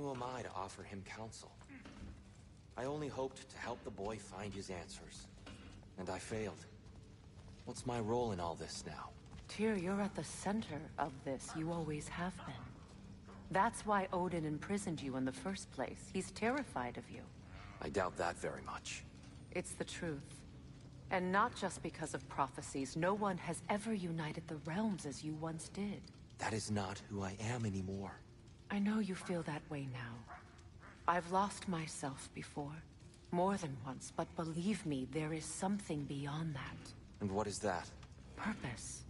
who am I to offer him counsel? I only hoped to help the boy find his answers. And I failed. What's my role in all this now? Tyr, you're at the center of this. You always have been. That's why Odin imprisoned you in the first place. He's terrified of you. I doubt that very much. It's the truth. And not just because of prophecies. No one has ever united the realms as you once did. That is not who I am anymore. I know you feel that way now. I've lost myself before. More than once, but believe me, there is something beyond that. And what is that? Purpose.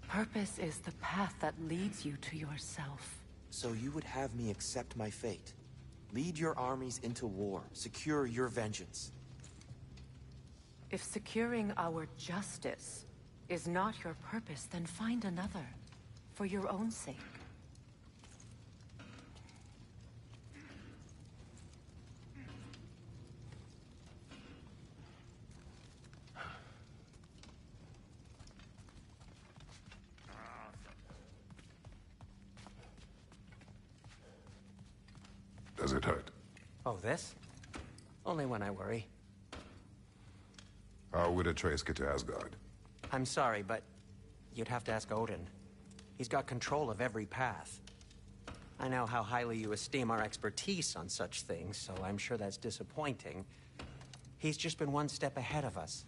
Purpose is the path that leads you to yourself. So you would have me accept my fate? Lead your armies into war, secure your vengeance. If securing our justice is not your purpose, then find another. For your own sake. Does it hurt? Oh, this? Only when I worry. How would Atreus get to Asgard? I'm sorry, but you'd have to ask Odin. He's got control of every path. I know how highly you esteem our expertise on such things, so I'm sure that's disappointing. He's just been one step ahead of us.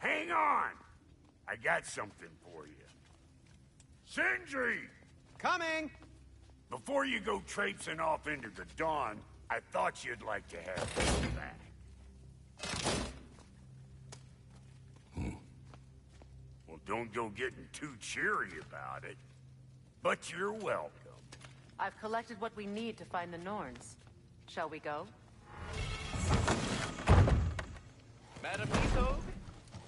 Hang on! I got something for you. Sindri! Coming! Before you go traipsing off into the dawn, I thought you'd like to have this back. Well, don't go getting too cheery about it. But you're welcome. I've collected what we need to find the Norns. Shall we go? Madam Nithog?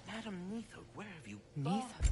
Madam Nithog, where have you gone? Nithog?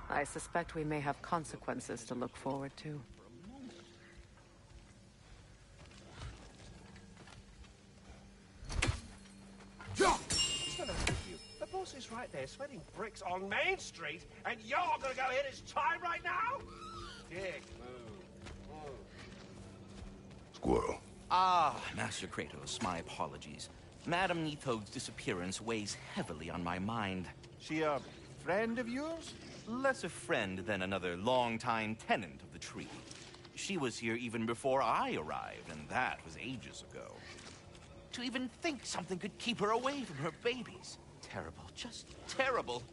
I suspect we may have consequences to look forward to. The boss is right there, sweating bricks on Main Street, and you're gonna go hit his time right now? Dick, move. Squirrel. Ah, Master Kratos, my apologies. Madam Nithog's disappearance weighs heavily on my mind. She a friend of yours? Less a friend than another long-time tenant of the tree. She was here even before I arrived, and that was ages ago. To even think something could keep her away from her babies. Terrible, just terrible.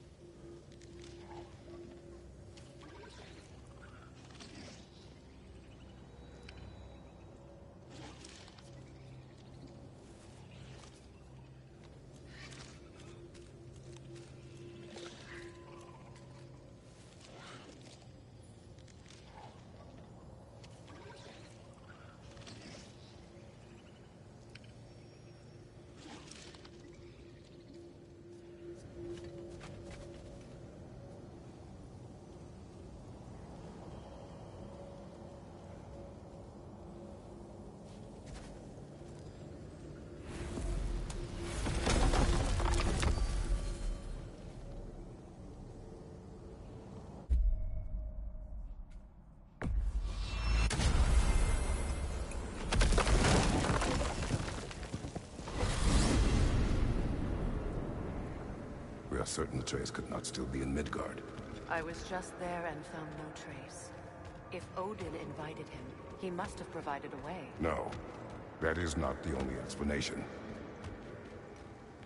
We are certain Atreus could not still be in Midgard. I was just there and found no trace. If Odin invited him, he must have provided a way. No, that is not the only explanation.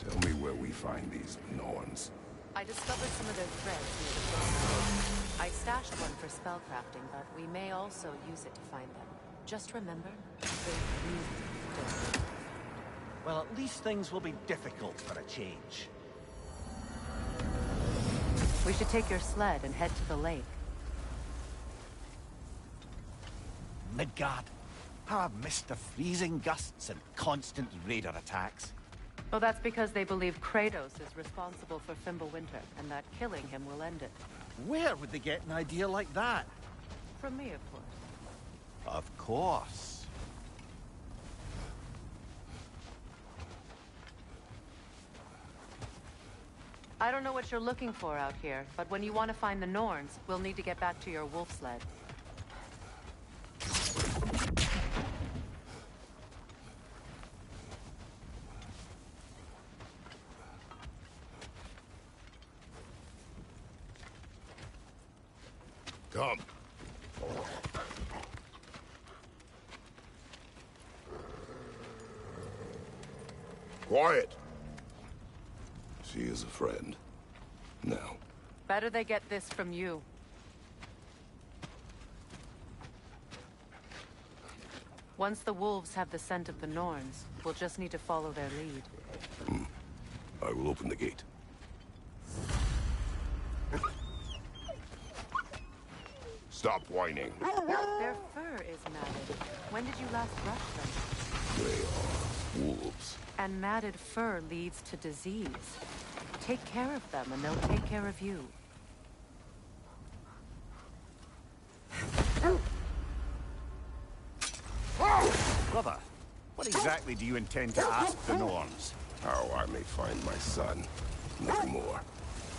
Tell me where we find these Norns. I discovered some of their threads near the coast. I stashed one for spellcrafting, but we may also use it to find them. Just remember, they're really dirty. Well, at least things will be difficult for a change. We should take your sled and head to the lake. Midgard. How I've missed the freezing gusts and constant raider attacks. Well, that's because they believe Kratos is responsible for Fimbulwinter, and that killing him will end it. Where would they get an idea like that? From me, of course. Of course. I don't know what you're looking for out here, but when you want to find the Norns, we'll need to get back to your wolf sled. Come. Quiet. She is a friend. Now. Better they get this from you. Once the wolves have the scent of the Norns, we'll just need to follow their lead. I will open the gate. Stop whining. Their fur is matted. When did you last brush them? They are wolves. And matted fur leads to disease. Take care of them, and they'll take care of you. Brother, what exactly do you intend to ask the Norns? How I may find my son. Nothing more.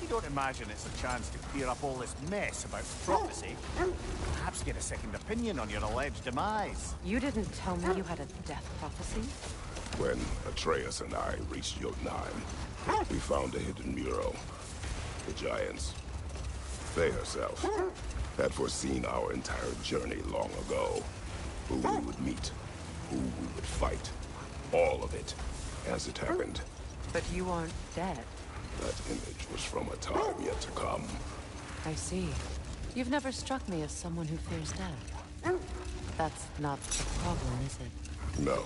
You don't imagine it's a chance to clear up all this mess about prophecy? Perhaps get a second opinion on your alleged demise. You didn't tell me you had a death prophecy? When Atreus and I reached Jotunheim, we found a hidden mural. The Giants, they herself, had foreseen our entire journey long ago. Who we would meet, who we would fight. All of it, as it happened. But you aren't dead. That image was from a time yet to come. I see. You've never struck me as someone who fears death. That's not the problem, is it? No.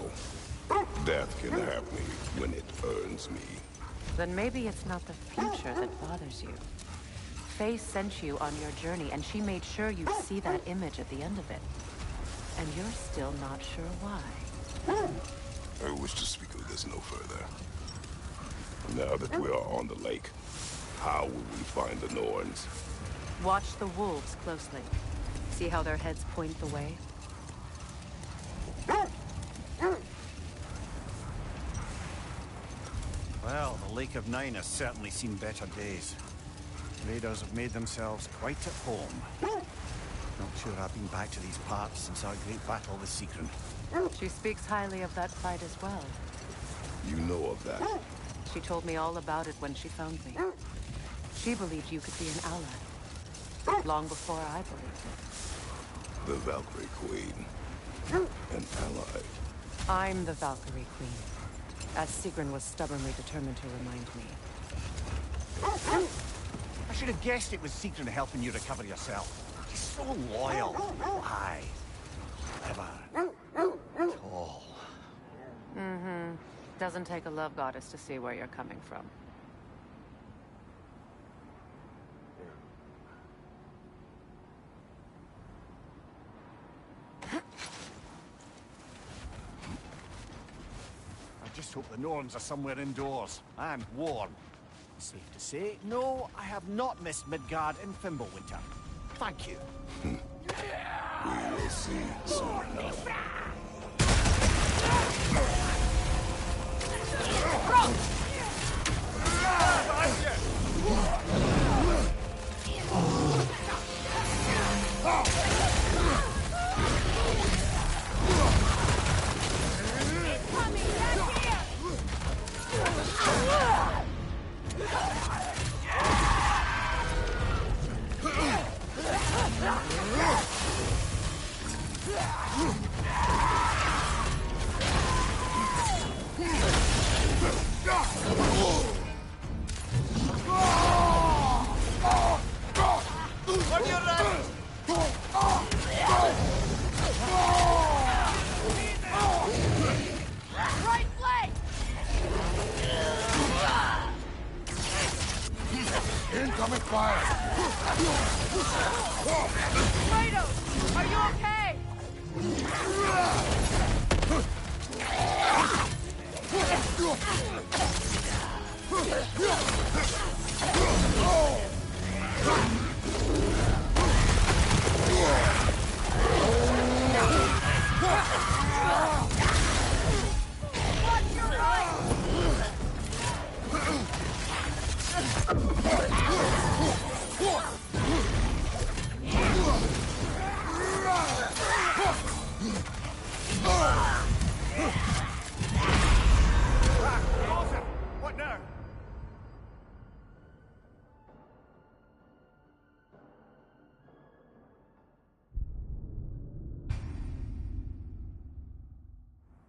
Death can have me when it earns me. Then maybe it's not the future that bothers you. Faye sent you on your journey, and she made sure you'd see that image at the end of it. And you're still not sure why. I wish to speak of this no further. Now that we are on the lake, how will we find the Norns? Watch the wolves closely. See how their heads point the way? Well, the Lake of Nine has certainly seen better days. Raiders have made themselves quite at home. Not sure I've been back to these parts since our great battle with Secret. She speaks highly of that fight as well. You know of that? She told me all about it when she found me. She believed you could be an ally. Long before I believed it. The Valkyrie Queen. An ally. I'm the Valkyrie Queen, as Sigrun was stubbornly determined to remind me. I should have guessed it was Sigrun helping you recover yourself. She's so loyal. Aye. Clever. Tall. Mm-hmm. Doesn't take a love goddess to see where you're coming from. I just hope the Norns are somewhere indoors and warm. Safe to say, no, I have not missed Midgard in Fimbulwinter. Thank you. We will see soon enough. Incoming fire! Kratos! Are you okay? Watch your right! What now?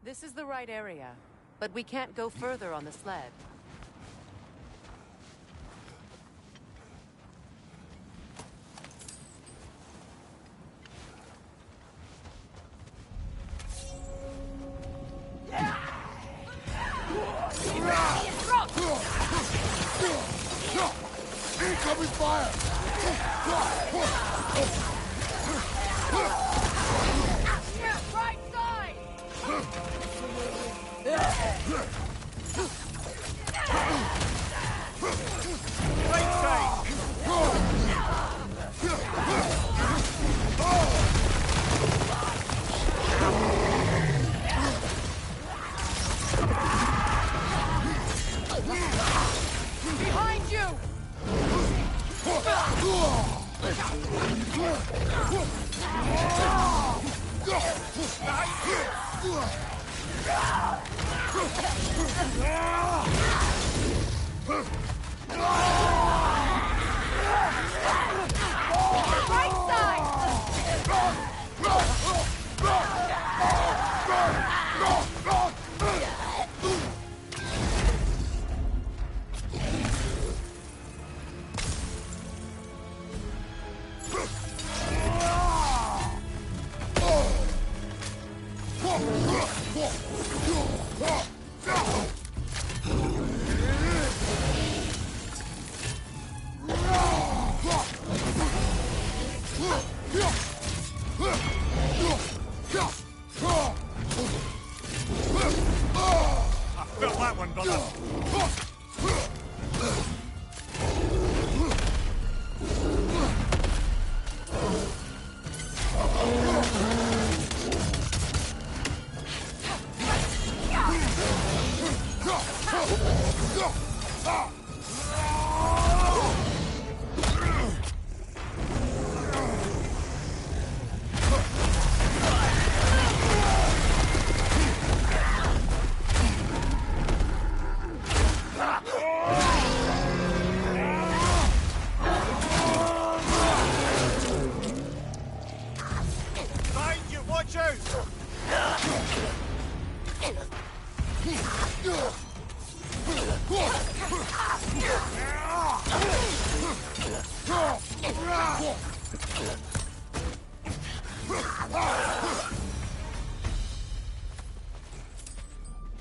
This is the right area, but we can't go further on the sled. Incoming fire! Right side! Right side! Behind you! Right side!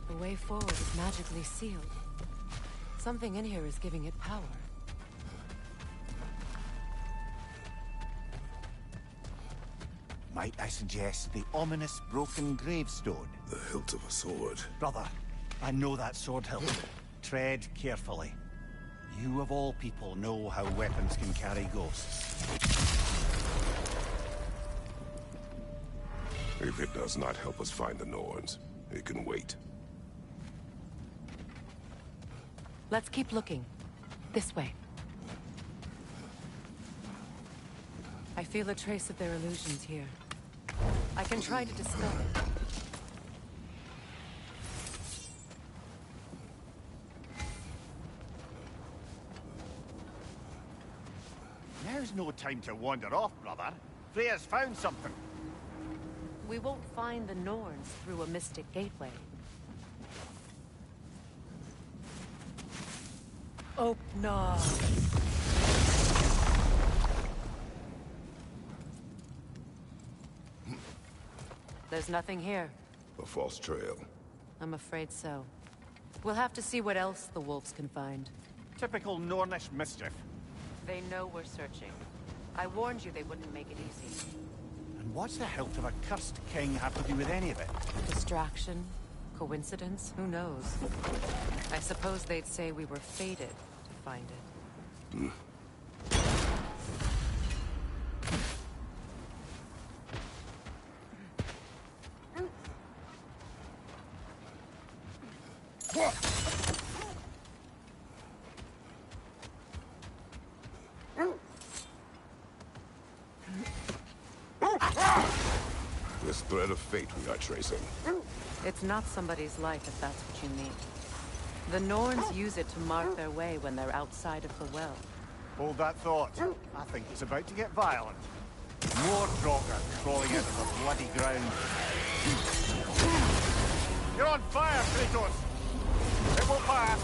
The way forward is magically sealed. Something in here is giving it power. Might I suggest the ominous broken gravestone? The hilt of a sword. Brother, I know that sword hilt. Tread carefully. You of all people know how weapons can carry ghosts. If it does not help us find the Norns, it can wait. Let's keep looking. This way. I feel a trace of their illusions here. I can try to dispel it. Now's no time to wander off, brother. Freya's found something. We won't find the Norns through a mystic gateway. Open. There's nothing here. A false trail. I'm afraid so. We'll have to see what else the wolves can find. Typical Nornish mischief. They know we're searching. I warned you they wouldn't make it easy. And what's the hilt of a cursed king have to do with any of it? Distraction? Coincidence? Who knows? I suppose they'd say we were fated to find it. This thread of fate we are tracing. It's not somebody's life, if that's what you mean. The Norns use it to mark their way when they're outside of the well. Hold that thought. I think it's about to get violent. More Draugr crawling out of the bloody ground. You're on fire, Kratos! It will pass!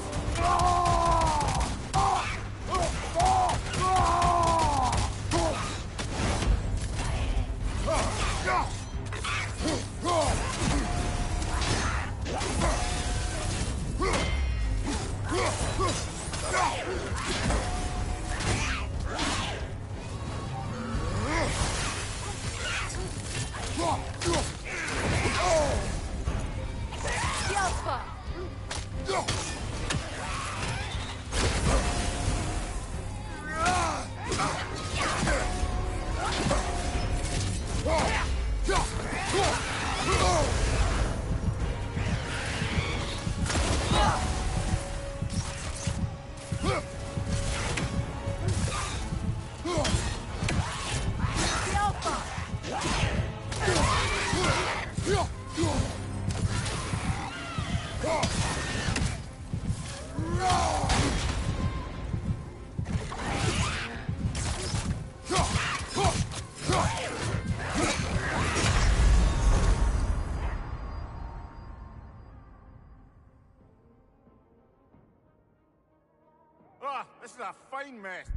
This is a fine mess.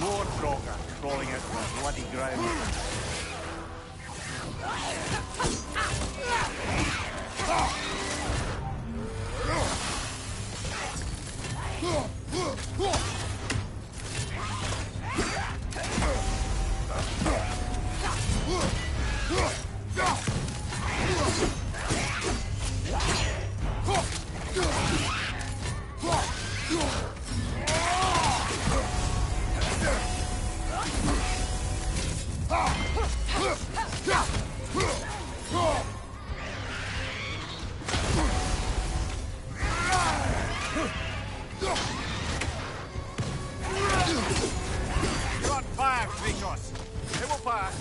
More Draugr crawling out of the bloody ground. You're on fire, Kratos. It will pass.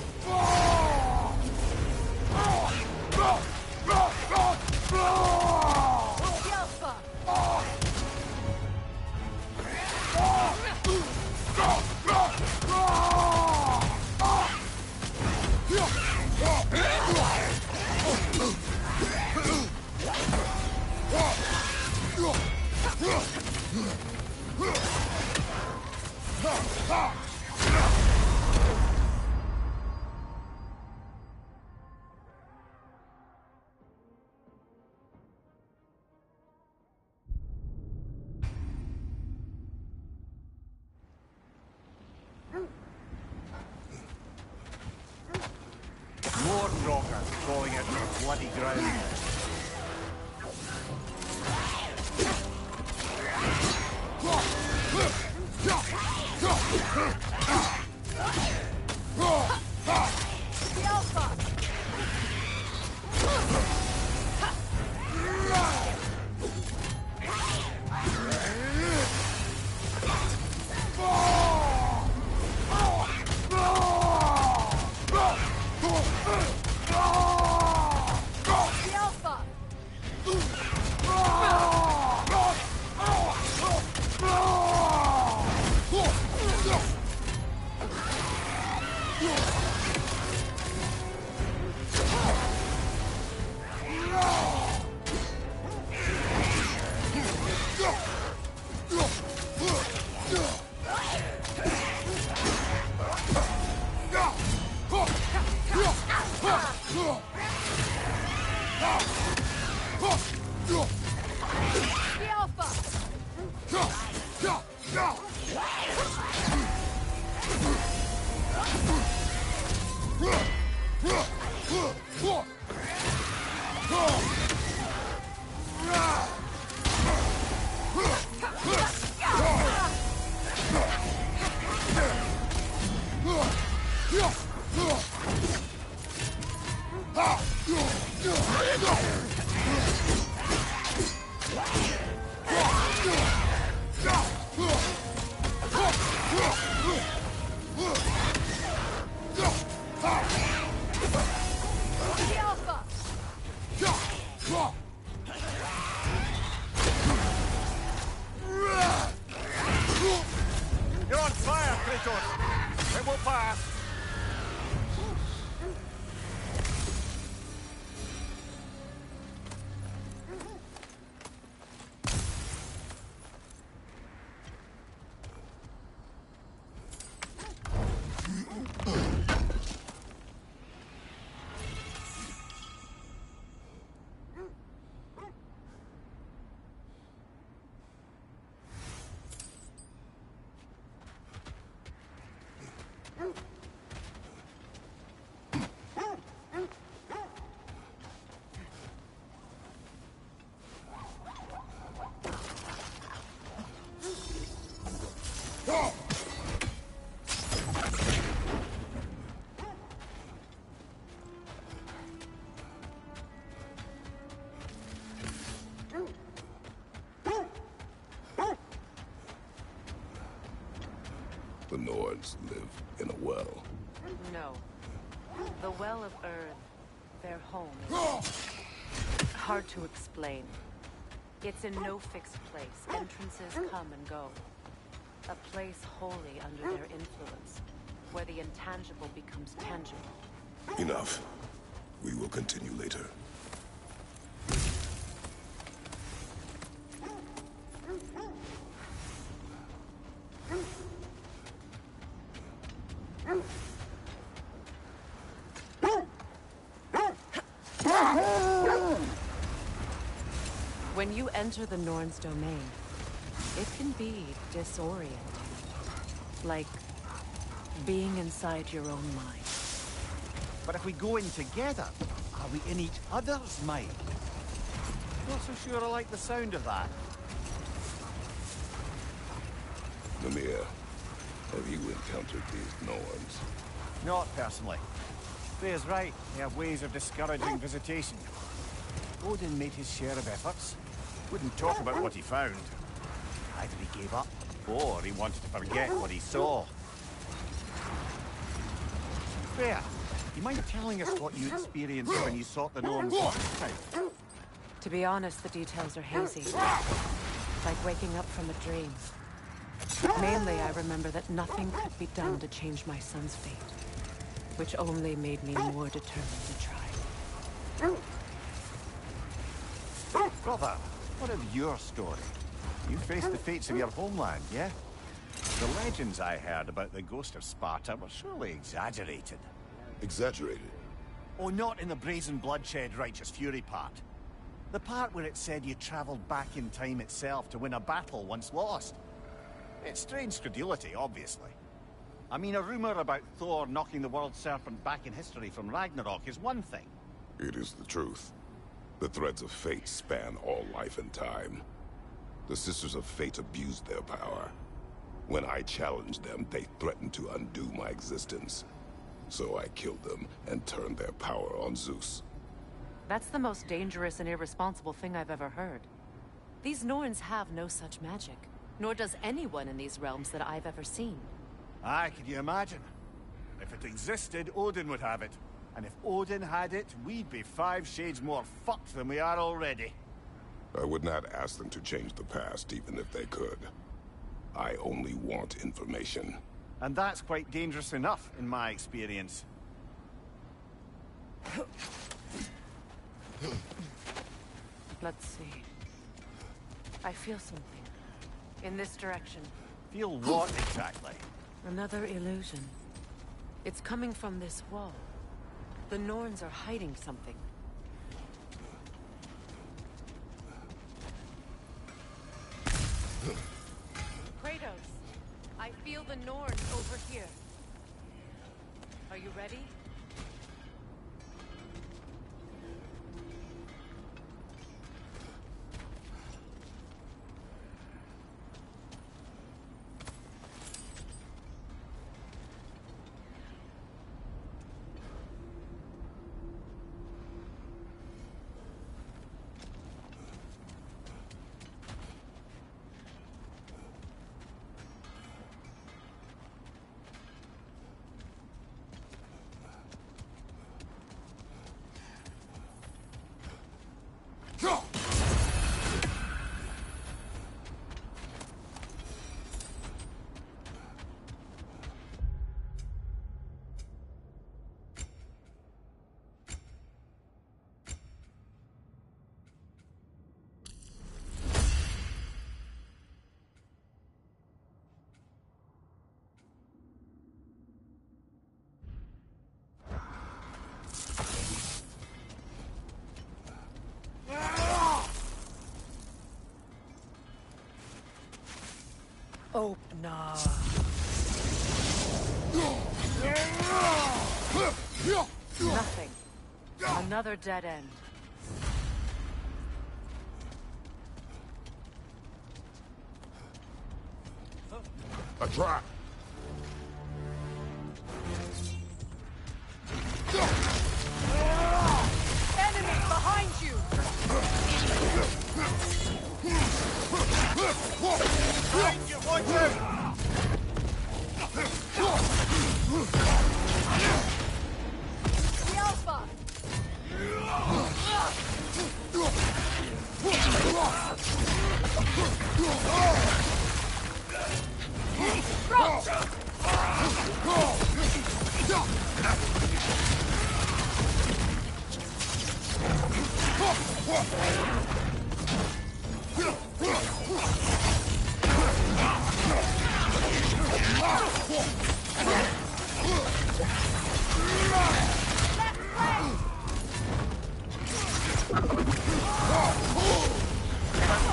Swordrockers crawling out of the bloody ground. You're on fire, Kratos! It will pass! The Norns live in a well. No. The Well of Earth, their home, is hard to explain. It's in no fixed place. Entrances come and go. A place wholly under their influence, where the intangible becomes tangible. Enough. We will continue later. When you enter the Norn's domain, it can be disorienting. Like being inside your own mind. But if we go in together, are we in each other's mind? Not so sure I like the sound of that. Mimir, have you encountered these Norns? Not personally. Freya's right. They have ways of discouraging visitation. Odin made his share of efforts. Wouldn't talk about what he found. Either he gave up, or he wanted to forget what he saw. Freya, you mind telling us what you experienced when you sought the Norns last time? To be honest, the details are hazy. Like waking up from a dream. Mainly, I remember that nothing could be done to change my son's fate, which only made me more determined to try. Brother, what of your story? You faced the fates of your homeland, yeah? The legends I heard about the ghost of Sparta were surely exaggerated. Exaggerated? Oh, not in the brazen bloodshed righteous fury part. The part where it said you traveled back in time itself to win a battle once lost. It's strange credulity, obviously. I mean, a rumor about Thor knocking the world serpent back in history from Ragnarok is one thing. It is the truth. The threads of fate span all life and time. The Sisters of Fate abused their power. When I challenged them, they threatened to undo my existence. So I killed them and turned their power on Zeus. That's the most dangerous and irresponsible thing I've ever heard. These Norns have no such magic, nor does anyone in these realms that I've ever seen. Aye, can you imagine? If it existed, Odin would have it. And if Odin had it, we'd be 5 shades more fucked than we are already. I would not ask them to change the past, even if they could. I only want information. And that's quite dangerous enough, in my experience. Let's see. I feel something. In this direction. Feel what exactly? Another illusion. It's coming from this wall. The Norns are hiding something. Kratos, I feel the Norns over here. Are you ready? Open up. Nothing. Another dead end. A trap! Enemy behind you! Behind you, watch out! The Alpha!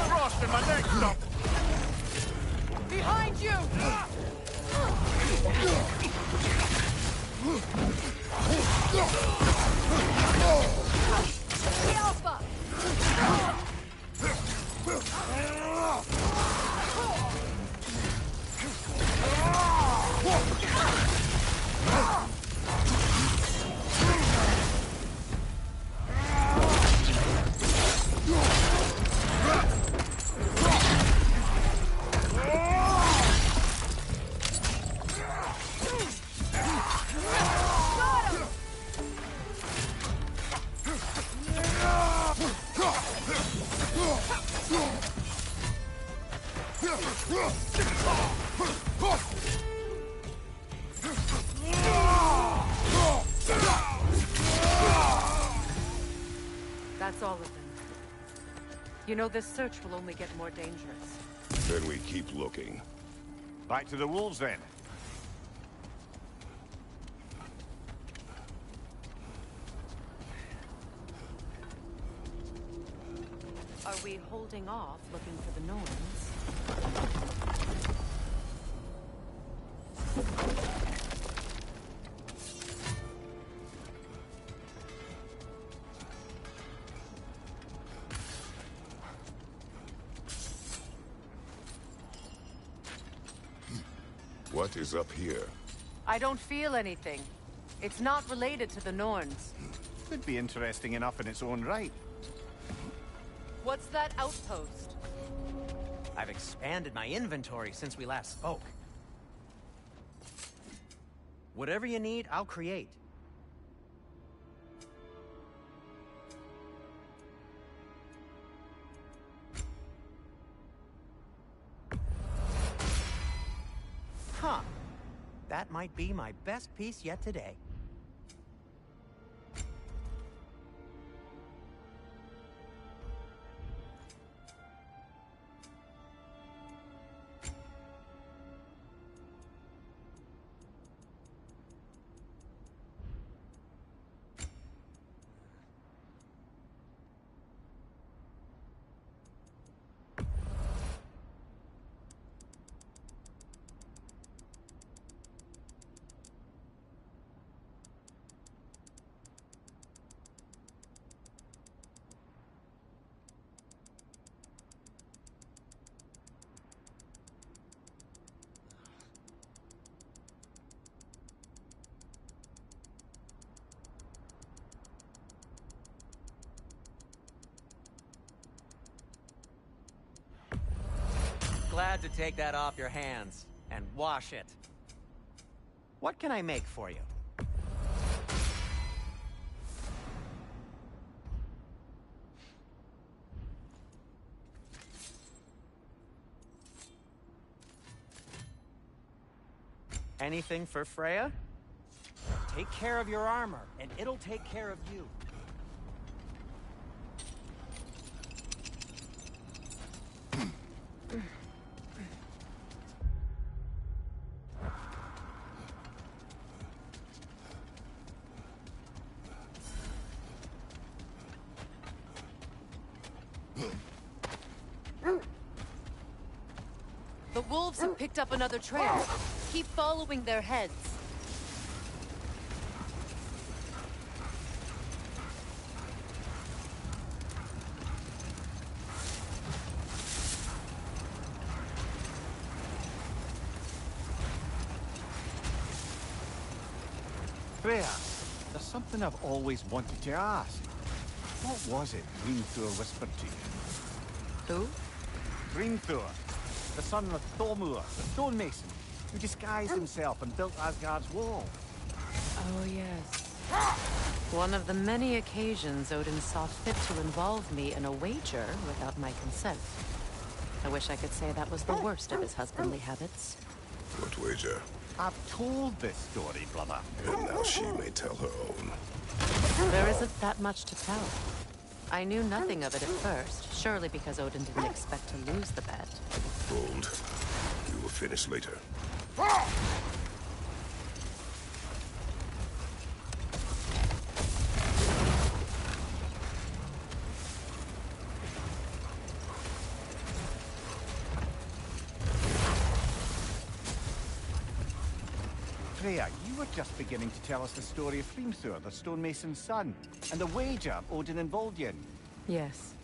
Frost in my neck, stop! Behind you! The Alpha! That's all of them. You know, this search will only get more dangerous. Then we keep looking. Back to the wolves, then. Are we holding off looking for the Norns? What is up here? I don't feel anything. It's not related to the Norns. Could be interesting enough in its own right. What's that outpost? I've expanded my inventory since we last spoke. Whatever you need, I'll create. Huh. That might be my best piece yet today. Glad to take that off your hands and wash it. What can I make for you? Anything for Freya? Take care of your armor, and it'll take care of you. The wolves have picked up another trail. Keep following their heads. Freya, there's something I've always wanted to ask. What was it Hrimthur whispered to you? Who? Hrimthur, the son of Thormur, the stonemason, who disguised himself and built Asgard's wall. Oh, yes. One of the many occasions Odin saw fit to involve me in a wager without my consent. I wish I could say that was the worst of his husbandly habits. What wager? I've told this story, brother. And now she may tell her own. There isn't that much to tell. I knew nothing of it at first, surely because Odin didn't expect to lose the bet. Hold. We will finish later. Freya, you were just beginning to tell us the story of Hrimthur, the stonemason's son, and the wager Odin involved you in. Yes.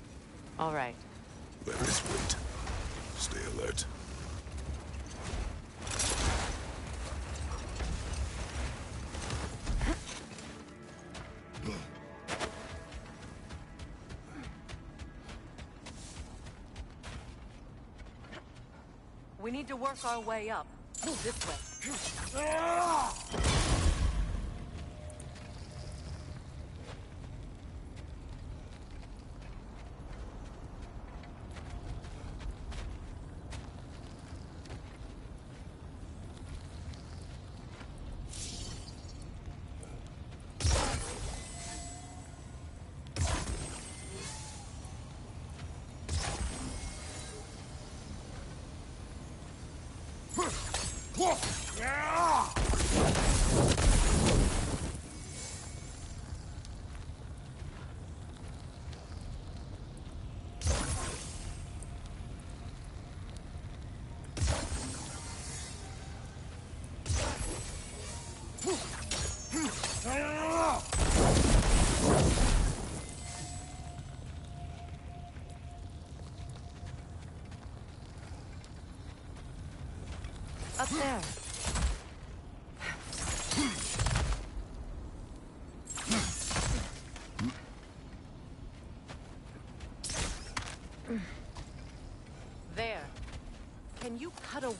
All right. Let us wait. Stay alert. We need to work our way up. Move this way. Up there.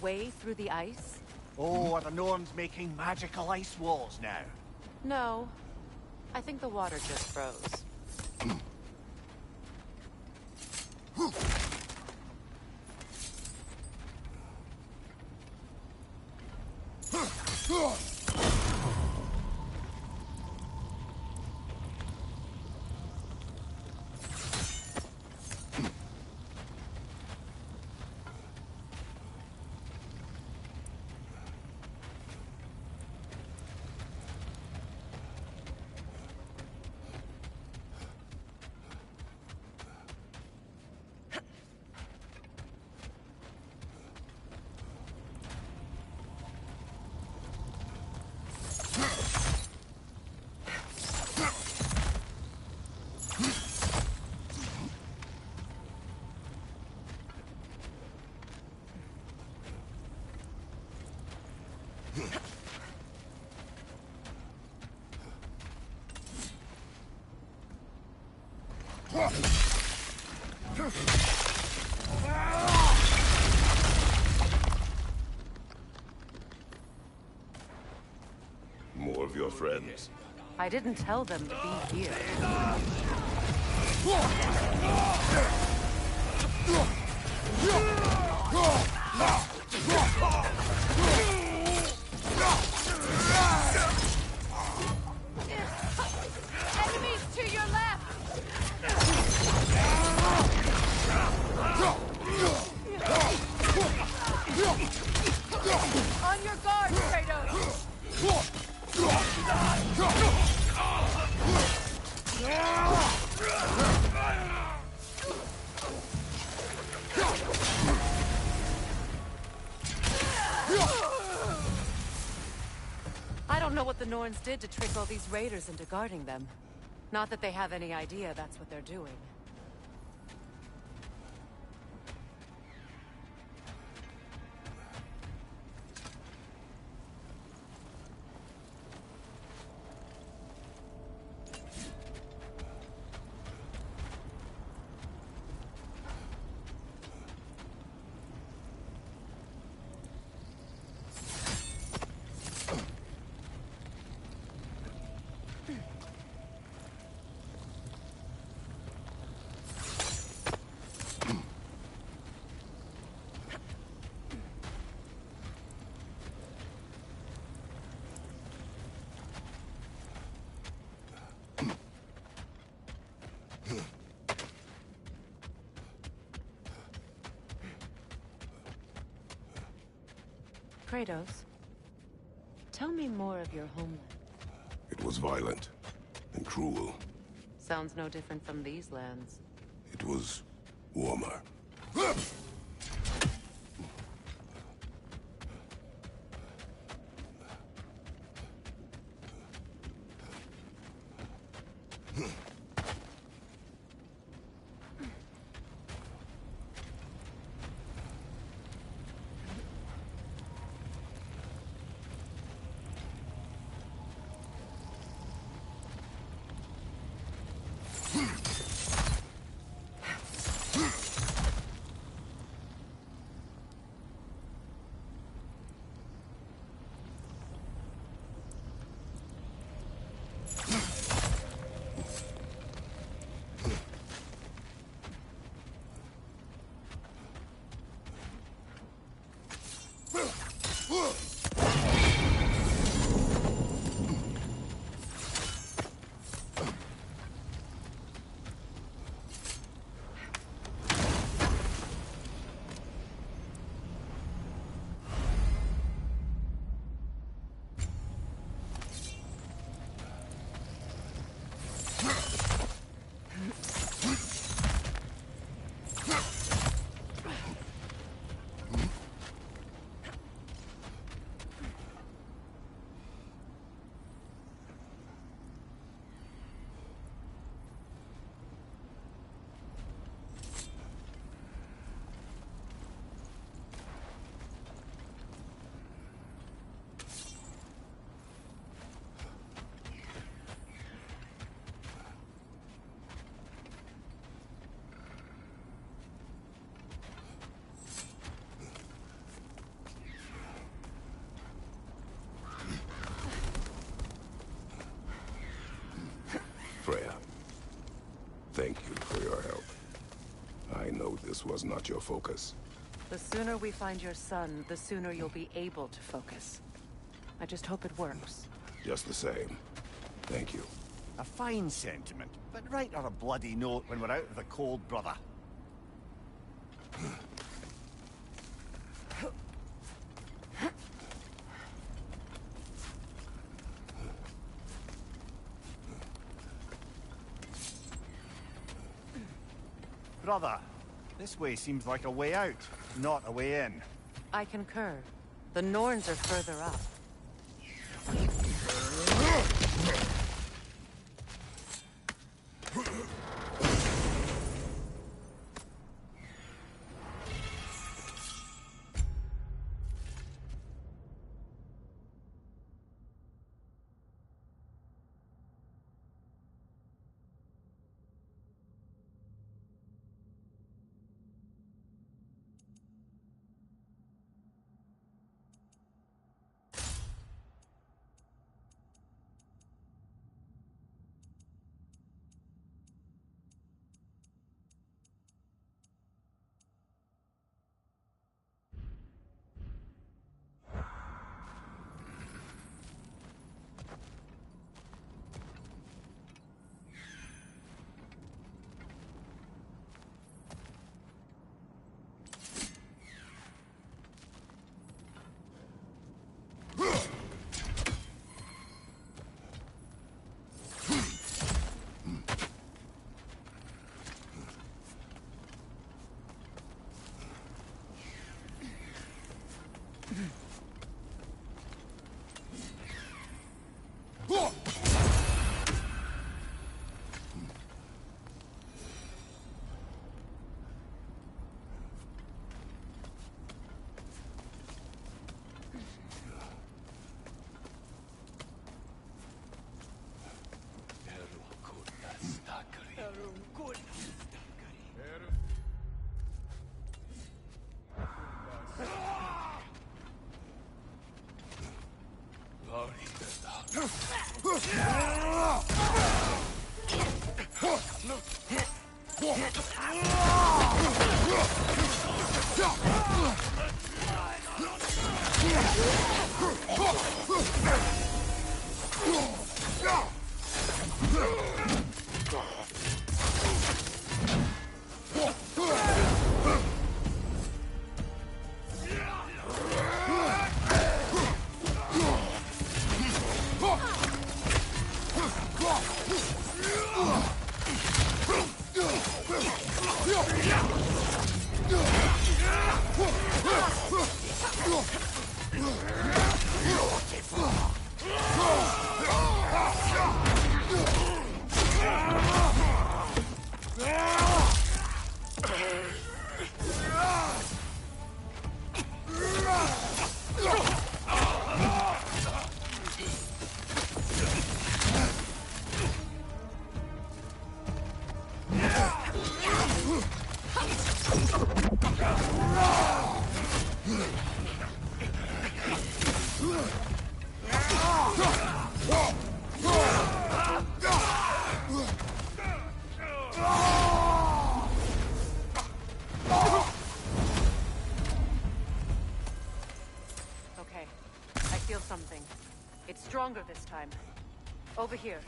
way through the ice? Oh, are the Norns making magical ice walls now? No. I think the water just froze. More of your friends. I didn't tell them to be here. Enemies to your left! On your guard, Kratos! I don't know what the Norns did to trick all these raiders into guarding them. Not that they have any idea that's what they're doing. Kratos, tell me more of your homeland. It was violent and cruel. Sounds no different from these lands. It was warmer. Thank you for your help. I know this was not your focus. The sooner we find your son, the sooner you'll be able to focus. I just hope it works. Just the same. Thank you. A fine sentiment, but write her a bloody note when we're out of the cold, brother. Brother, this way seems like a way out, not a way in. I concur. The Norns are further up. Something. It's stronger this time. Over here.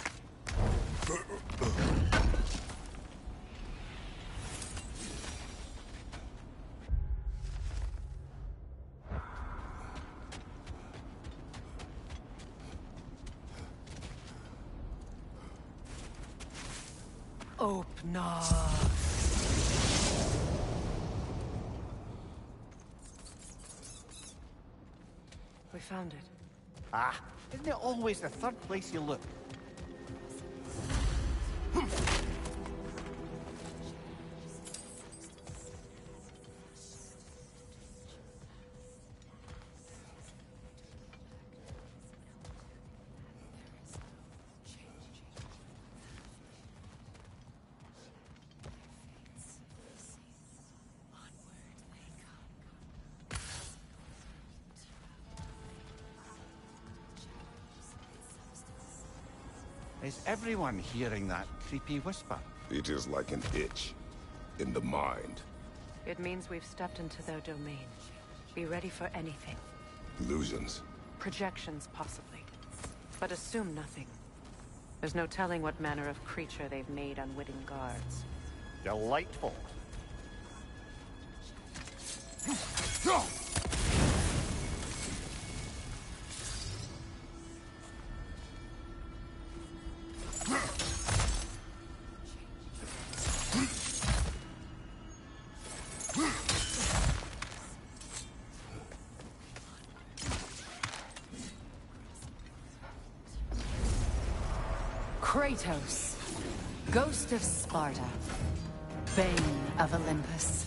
Open up. We found it. Ah, isn't it always the third place you look? Is everyone hearing that creepy whisper? It is like an itch in the mind. It means we've stepped into their domain. Be ready for anything. Illusions. Projections, possibly. But assume nothing. There's no telling what manner of creature they've made unwitting guards. Delightful. Kratos, Ghost of Sparta, Bane of Olympus,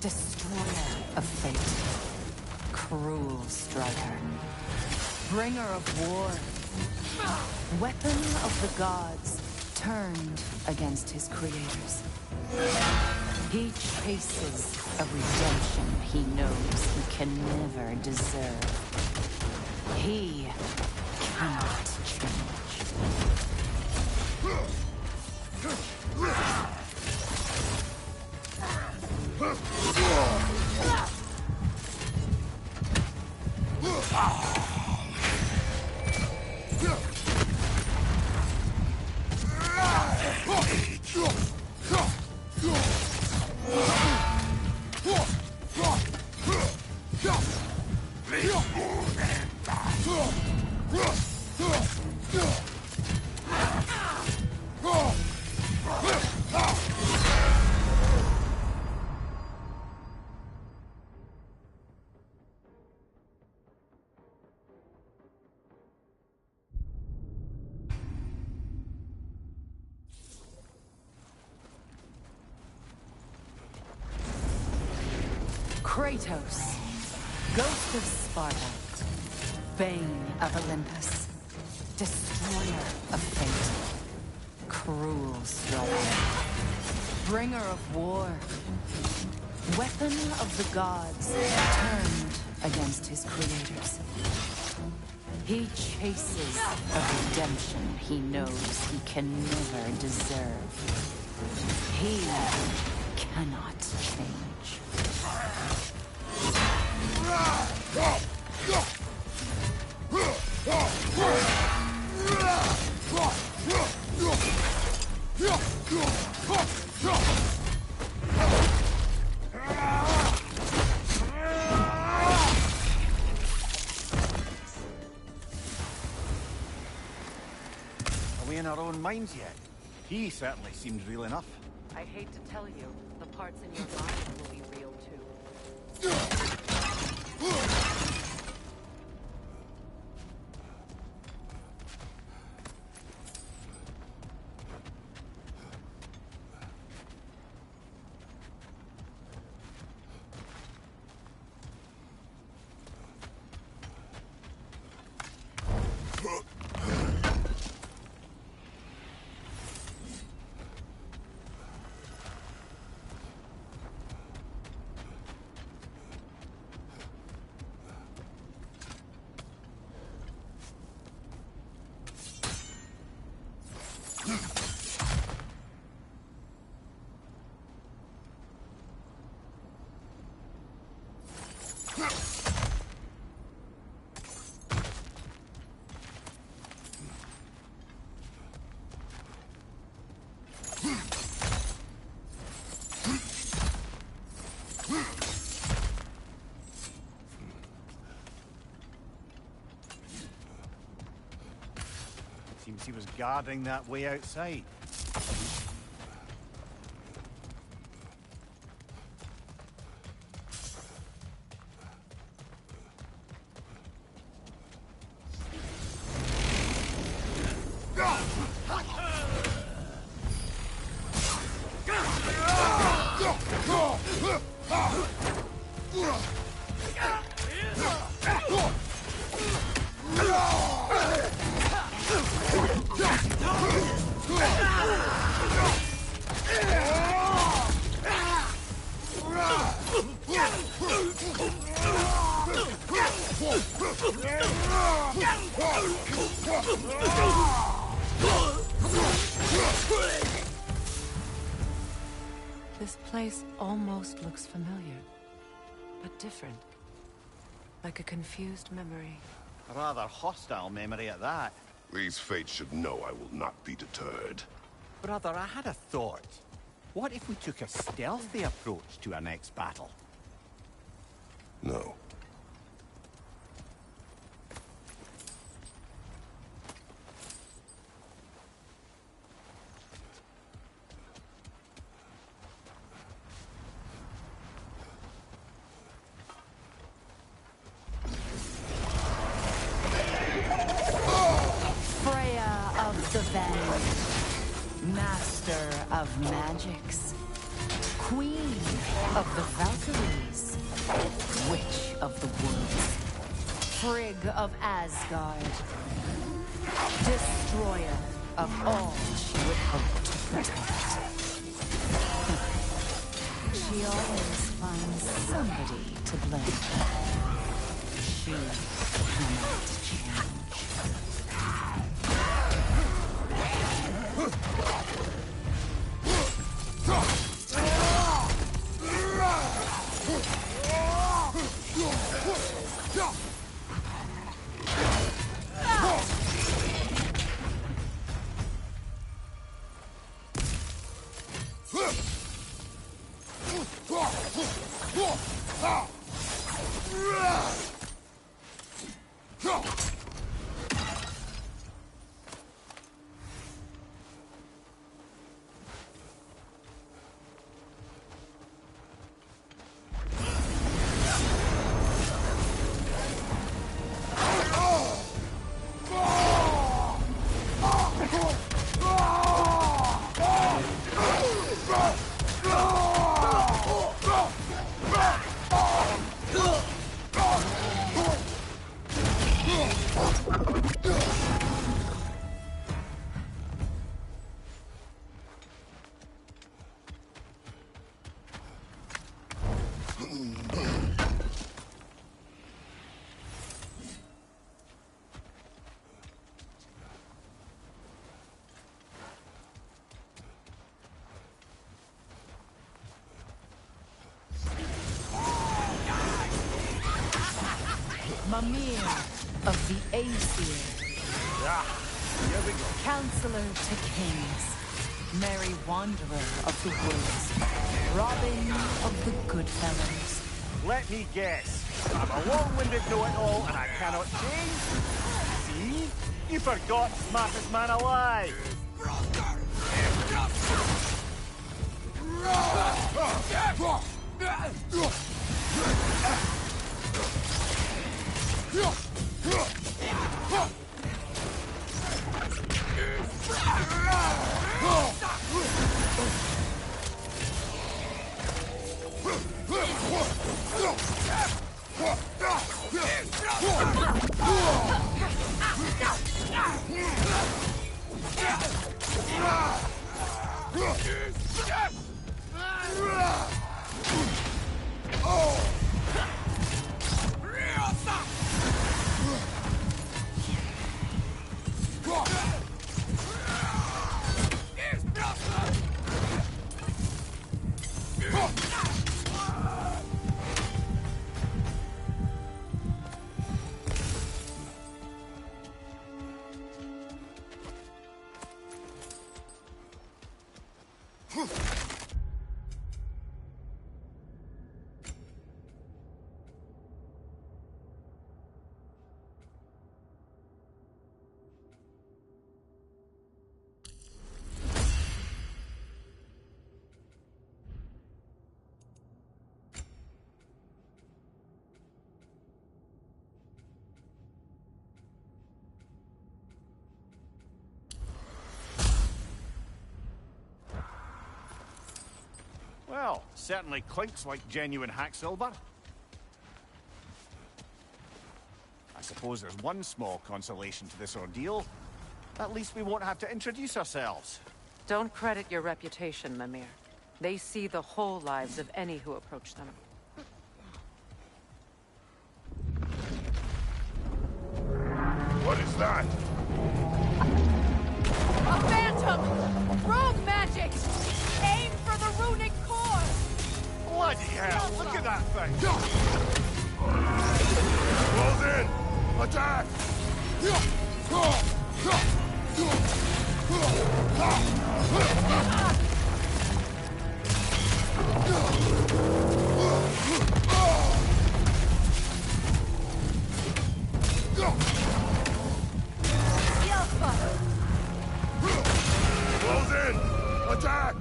Destroyer of Fate, Cruel Striker, Bringer of War, Weapon of the Gods, turned against his creators. He chases a redemption he knows he can never deserve. He cannot change. Kratos, Ghost of Sparta, Bane of Olympus, Destroyer of Fate, Cruel Striker, Bringer of War, Weapon of the Gods, turned against his creators. He chases a redemption he knows he can never deserve. He cannot change. Are we in our own minds yet? He certainly seems real enough. I'd hate to tell you, the parts in your mind will be real too. Seems he was guarding that way outside. This place almost looks familiar, but different. Like a confused memory. A rather hostile memory at that. These fates should know I will not be deterred. Brother, I had a thought. What if we took a stealthy approach to our next battle? No. Master of magics. Queen of the Valkyries. Witch of the woods. Frigg of Asgard. Destroyer of all she would hope to protect. She always finds somebody to blame. She cannot change. Mimir of the Aesir. Here we go. Counselor to kings. Merry wanderer of the woods. Robin of the good fellows. Let me guess. I'm a long-winded know-it-all and I cannot change? See? You forgot smartest man alive. Well, certainly clinks like genuine hack silver. I suppose there's one small consolation to this ordeal. At least we won't have to introduce ourselves. Don't credit your reputation, Mimir. They see the whole lives of any who approach them. What is that? A phantom! Rogue magic! Aim for the runic core! Bloody hell, look at that thing! Close in! Attack! Close in! Attack!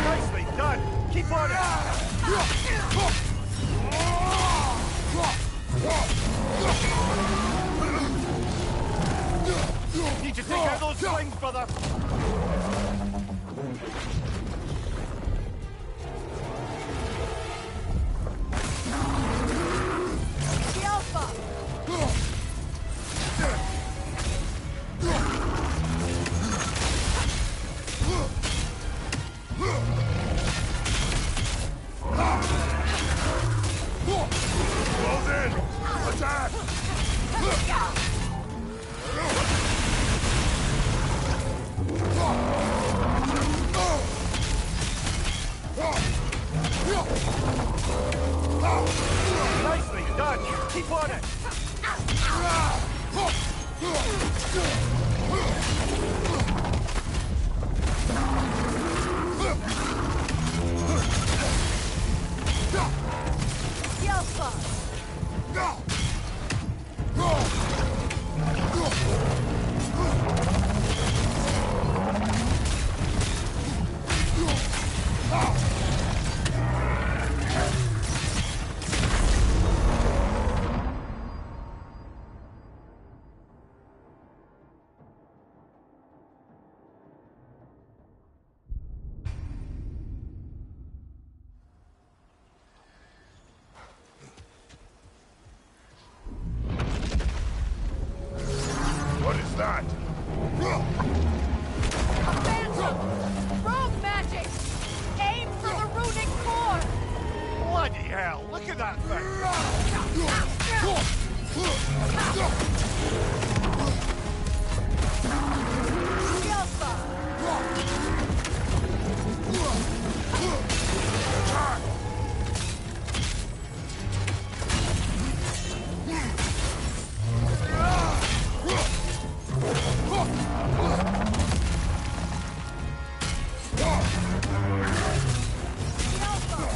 Nicely done! Keep on it! Need to take out those slings, brother! Close in! Attack! Nicely done! Keep on it! What is that? Rogue magic! Aim for the runic core! Bloody hell, look at that thing!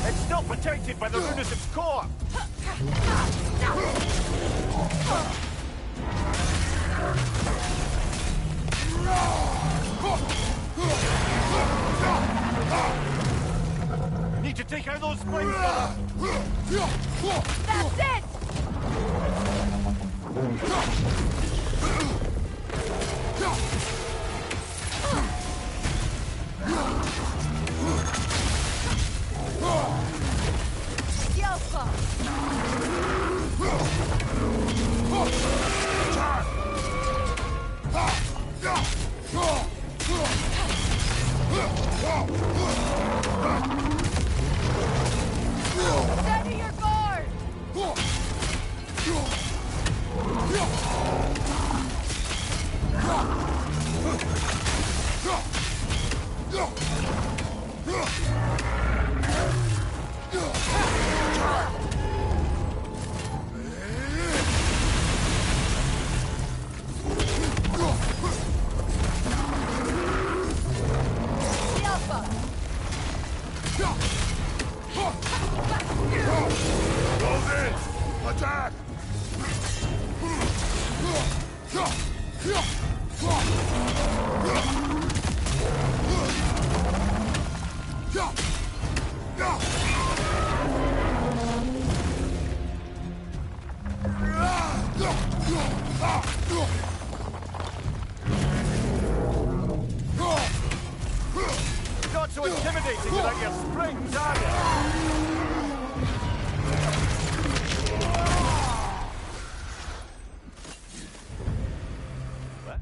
It's still protected by the lunatic's core! Need to take out those flames, brother! That's it! Steady your guard! Close in! Attack! Not so intimidating without your springs, are you? What?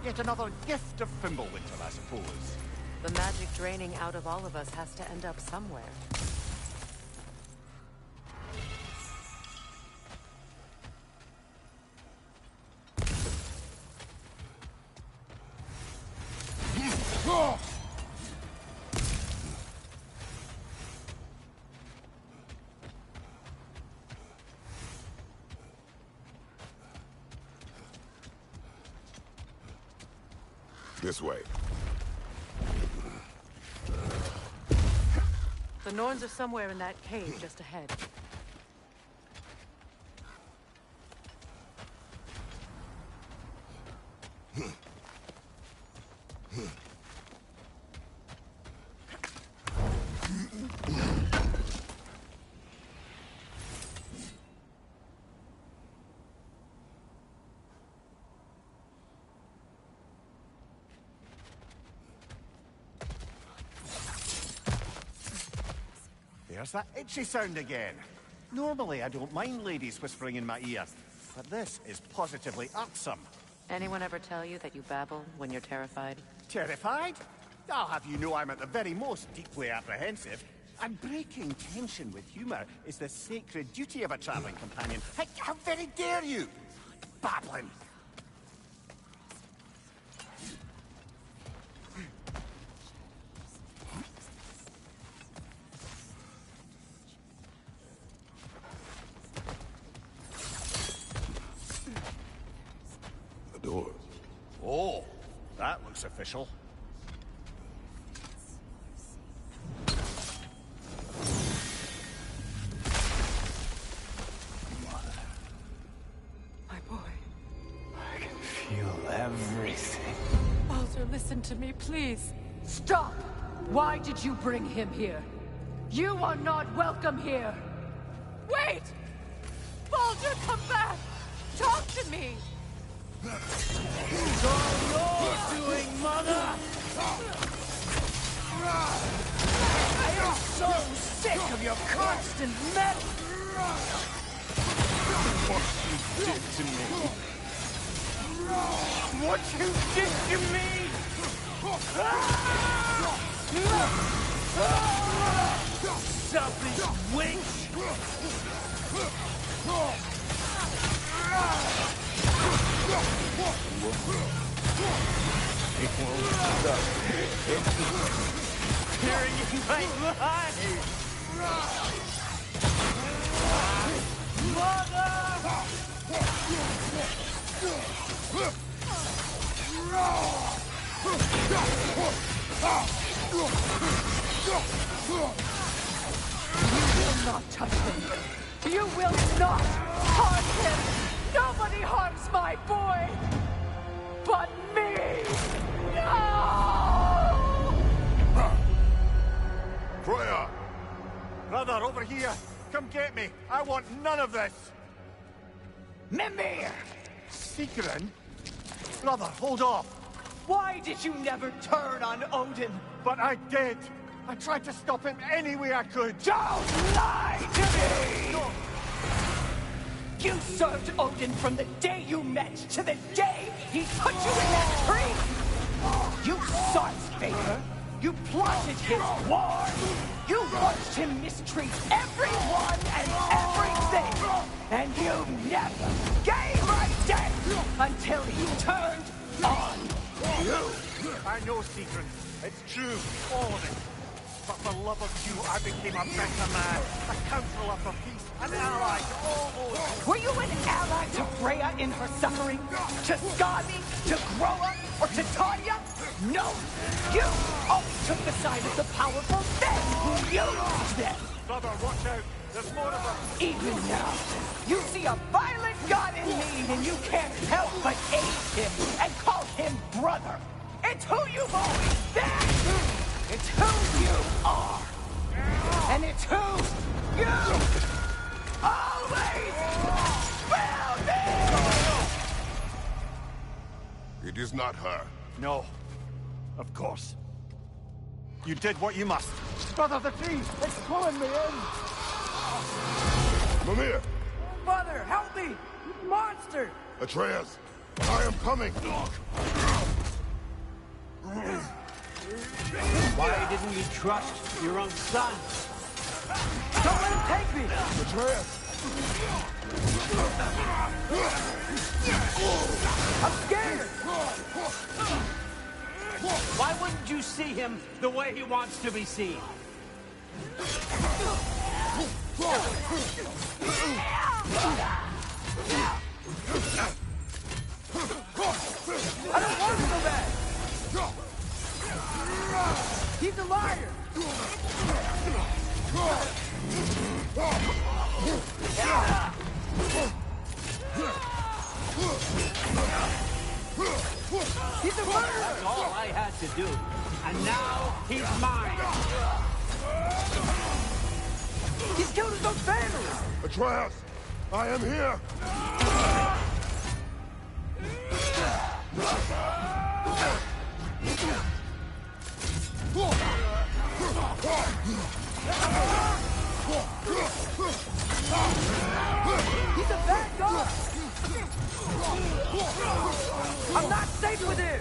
Yet another gift of Fimbulwinter, I suppose. The magic draining out of all of us has to end up somewhere. This way. The Norns are somewhere in that cave just ahead. There's that itchy sound again. Normally, I don't mind ladies whispering in my ear, but this is positively irksome. Anyone ever tell you that you babble when you're terrified? Terrified? I'll have you know I'm at the very most deeply apprehensive. And breaking tension with humor is the sacred duty of a traveling companion. How very dare you! Babbling! Door. Oh, that looks official. My boy. I can feel everything. Baldur, listen to me, please. Stop! Why did you bring him here? You are not welcome here! Wait! Baldur, come back! Talk to me! It's all you're doing, Mother! I am so sick of your constant meddling! What you did to me! What you did to me! Selfish wench! It won't stop. Tearing in my blood! Mother! You will not touch him! You will not harm him! Nobody harms my boy! But me! No! Freya! Brother, over here! Come get me! I want none of this! Mimir! Sigrun? Brother, hold off! Why did you never turn on Odin? But I did! I tried to stop him any way I could! Don't lie to me! No. You served Odin from the day you met to the day he put you in that tree! You sought favor! You plotted his war! You watched him mistreat everyone and everything! And you never gave a damn until he turned on you! I know, Sigrun. It's true, all of it. But for love of you, I became a better man, a counselor for peace, an ally to all those... Were you an ally to Freya in her suffering? To Skadi? To Groa? Or to Tanya? No! You always took the side of the powerful men who used them! Brother, watch out! There's more of them! Even now, you see a violent god in need and you can't help but aid him and call him brother! It's who you've always been! It's who you are! And it's who you always will be! It is not her. No. Of course. You did what you must. Brother, the tree! It's pulling me in! Mimir! Mother, help me! Monster! Atreus! I am coming! Why didn't you trust your own son? Don't let him take me! Atreus! I'm scared! Why wouldn't you see him the way he wants to be seen? I don't want to go back! He's a liar! He's a murderer! That's all I had to do. And now he's mine! He's killed his own family! Atreus! I am here! He's a bad guy! I'm not safe with him!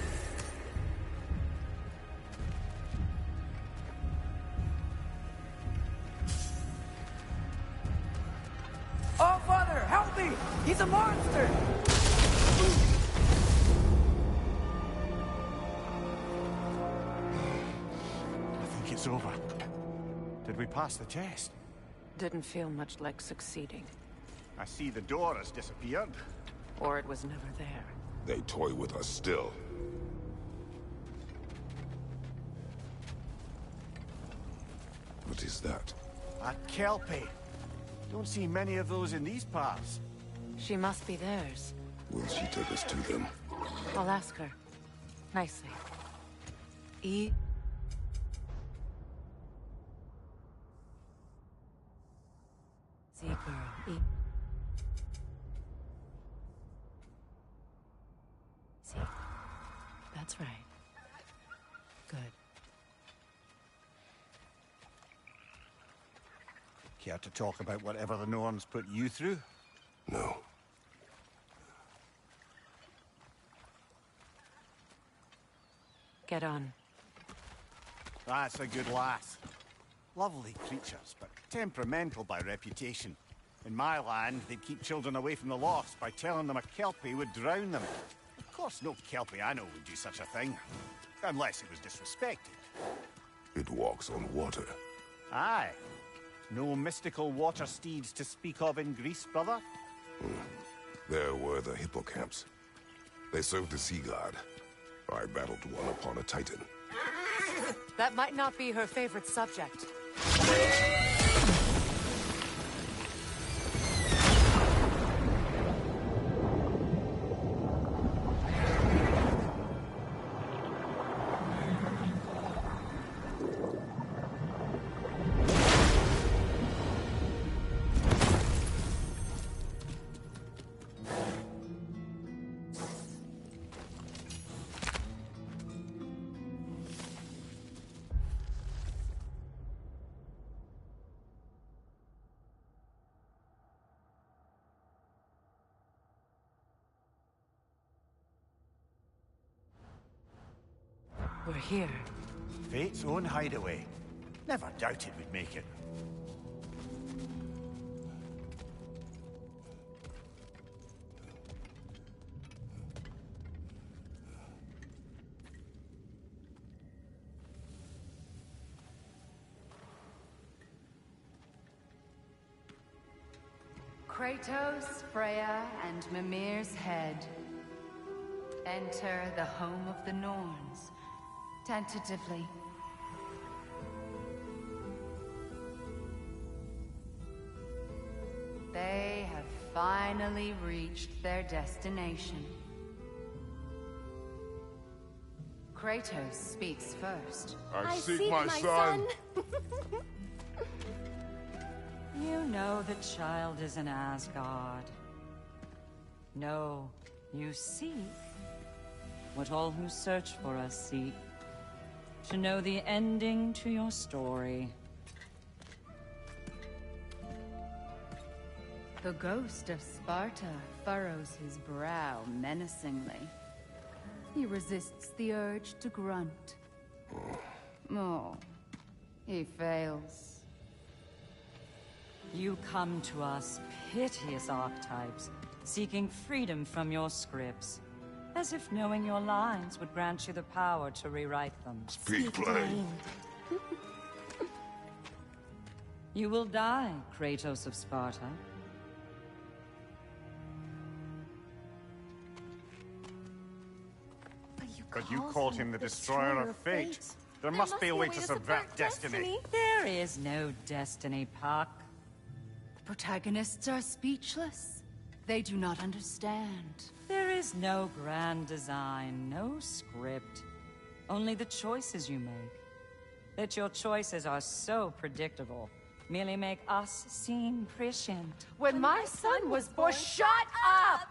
Oh, Father, help me! He's a monster! I think it's over. Did we pass the test? Didn't feel much like succeeding. I see the door has disappeared. Or it was never there. They toy with us still. What is that? A Kelpie. Don't see many of those in these parts. She must be theirs. Will she take us to them? I'll ask her. Nicely. Easy, girl. See. That's right. Good. Care to talk about whatever the Norns put you through? No. Get on. That's a good lass. Lovely creatures, but temperamental by reputation. In my land, they'd keep children away from the lost by telling them a Kelpie would drown them. Of course, no Kelpie I know would do such a thing. Unless it was disrespected. It walks on water. Aye. No mystical water steeds to speak of in Greece, brother? There were the hippocamps. They served the sea god. I battled one upon a titan. That might not be her favorite subject. We're here. Fate's own hideaway. Never doubted we'd make it. Kratos, Freya, and Mimir's head. Enter the home of the Norns. Tentatively. They have finally reached their destination. Kratos speaks first. I seek my son. You know the child is in Asgard. No, you seek what all who search for us seek. To know the ending to your story. The ghost of Sparta furrows his brow menacingly. He resists the urge to grunt. Oh, he fails. You come to us, piteous archetypes, seeking freedom from your scripts. As if knowing your lines would grant you the power to rewrite them. Speak plain. You will die, Kratos of Sparta. But you called him the Destroyer of Fate. There must be a way to subvert destiny. There is no destiny, Puck. The protagonists are speechless. They do not understand. There is no grand design, no script. Only the choices you make. That your choices are so predictable merely make us seem prescient. When my son was born, shut up!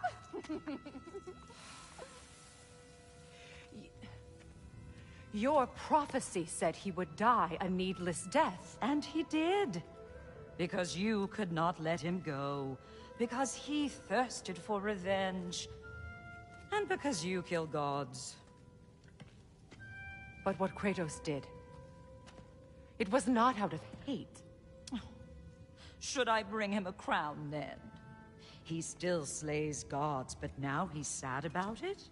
Your prophecy said he would die a needless death. And he did. Because you could not let him go. Because he thirsted for revenge. And because you kill gods. But what Kratos did, it was not out of hate. Should I bring him a crown then? He still slays gods, but now he's sad about it?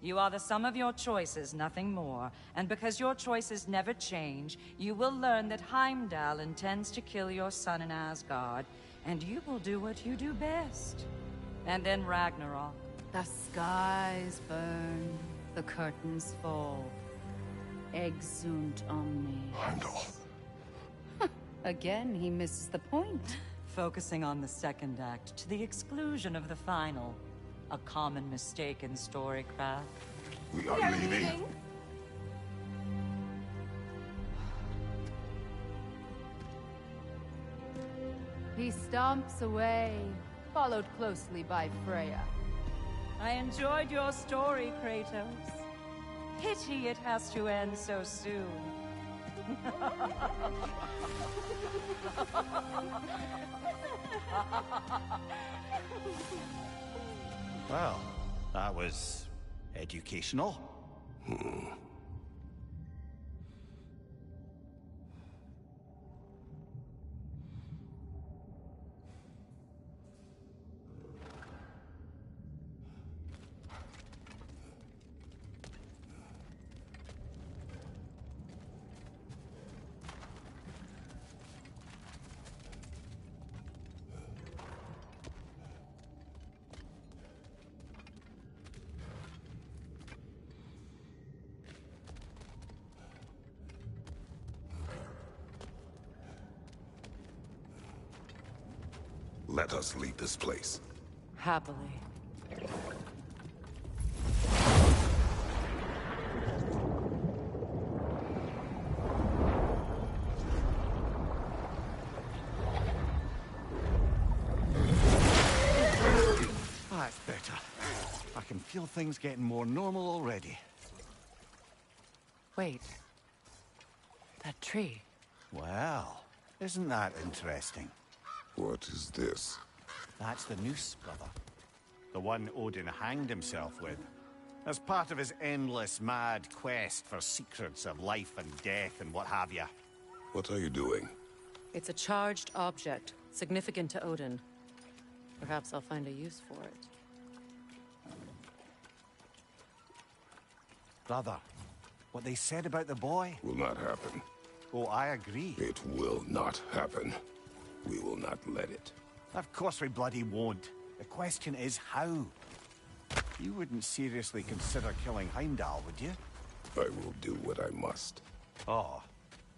You are the sum of your choices, nothing more. And because your choices never change, you will learn that Heimdall intends to kill your son in Asgard, and you will do what you do best. And then Ragnarok. The skies burn, the curtains fall. Exunt omni. Heimdall. Again, he misses the point. Focusing on the second act to the exclusion of the final. A common mistake in storycraft. We are leaving. He stomps away, followed closely by Freya. I enjoyed your story, Kratos. Pity it has to end so soon. Well, that was educational. Let us leave this place. Happily. That's better. I can feel things getting more normal already. Wait. That tree. Well, isn't that interesting? What is this? That's the noose, brother. The one Odin hanged himself with. As part of his endless, mad quest for secrets of life and death and what have you. What are you doing? It's a charged object, significant to Odin. Perhaps I'll find a use for it. Brother, what they said about the boy? Will not happen. Oh, I agree. It will not happen. We will not let it. Of course we bloody won't. The question is how? You wouldn't seriously consider killing Heimdall, would you? I will do what I must. Oh,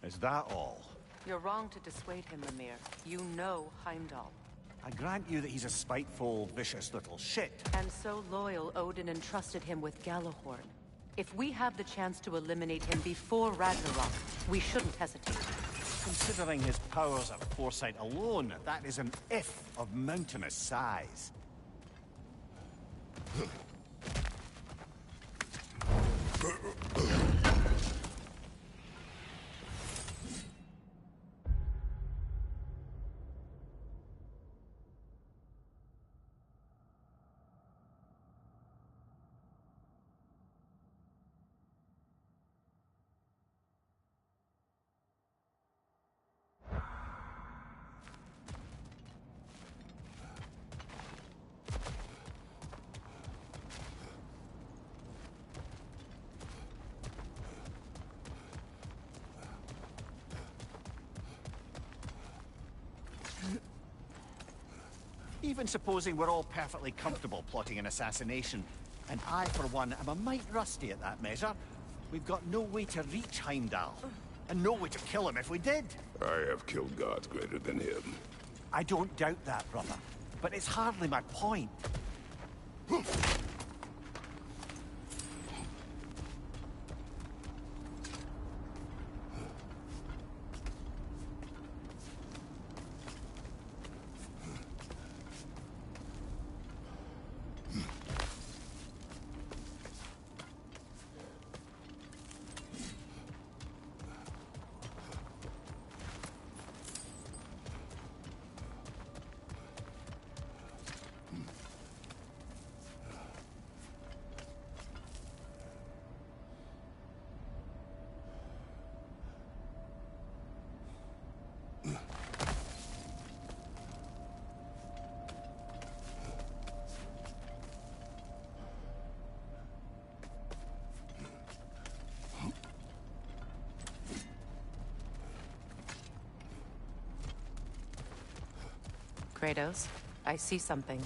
is that all? You're wrong to dissuade him, Mimir. You know Heimdall. I grant you that he's a spiteful, vicious little shit. And so loyal, Odin entrusted him with Galahorn. If we have the chance to eliminate him before Ragnarok, we shouldn't hesitate. Considering his powers of foresight alone, that is an if of mountainous size. Even supposing we're all perfectly comfortable plotting an assassination, and I, for one, am a mite rusty at that measure, we've got no way to reach Heimdall, and no way to kill him if we did. I have killed gods greater than him. I don't doubt that, brother, but it's hardly my point. Kratos, I see something.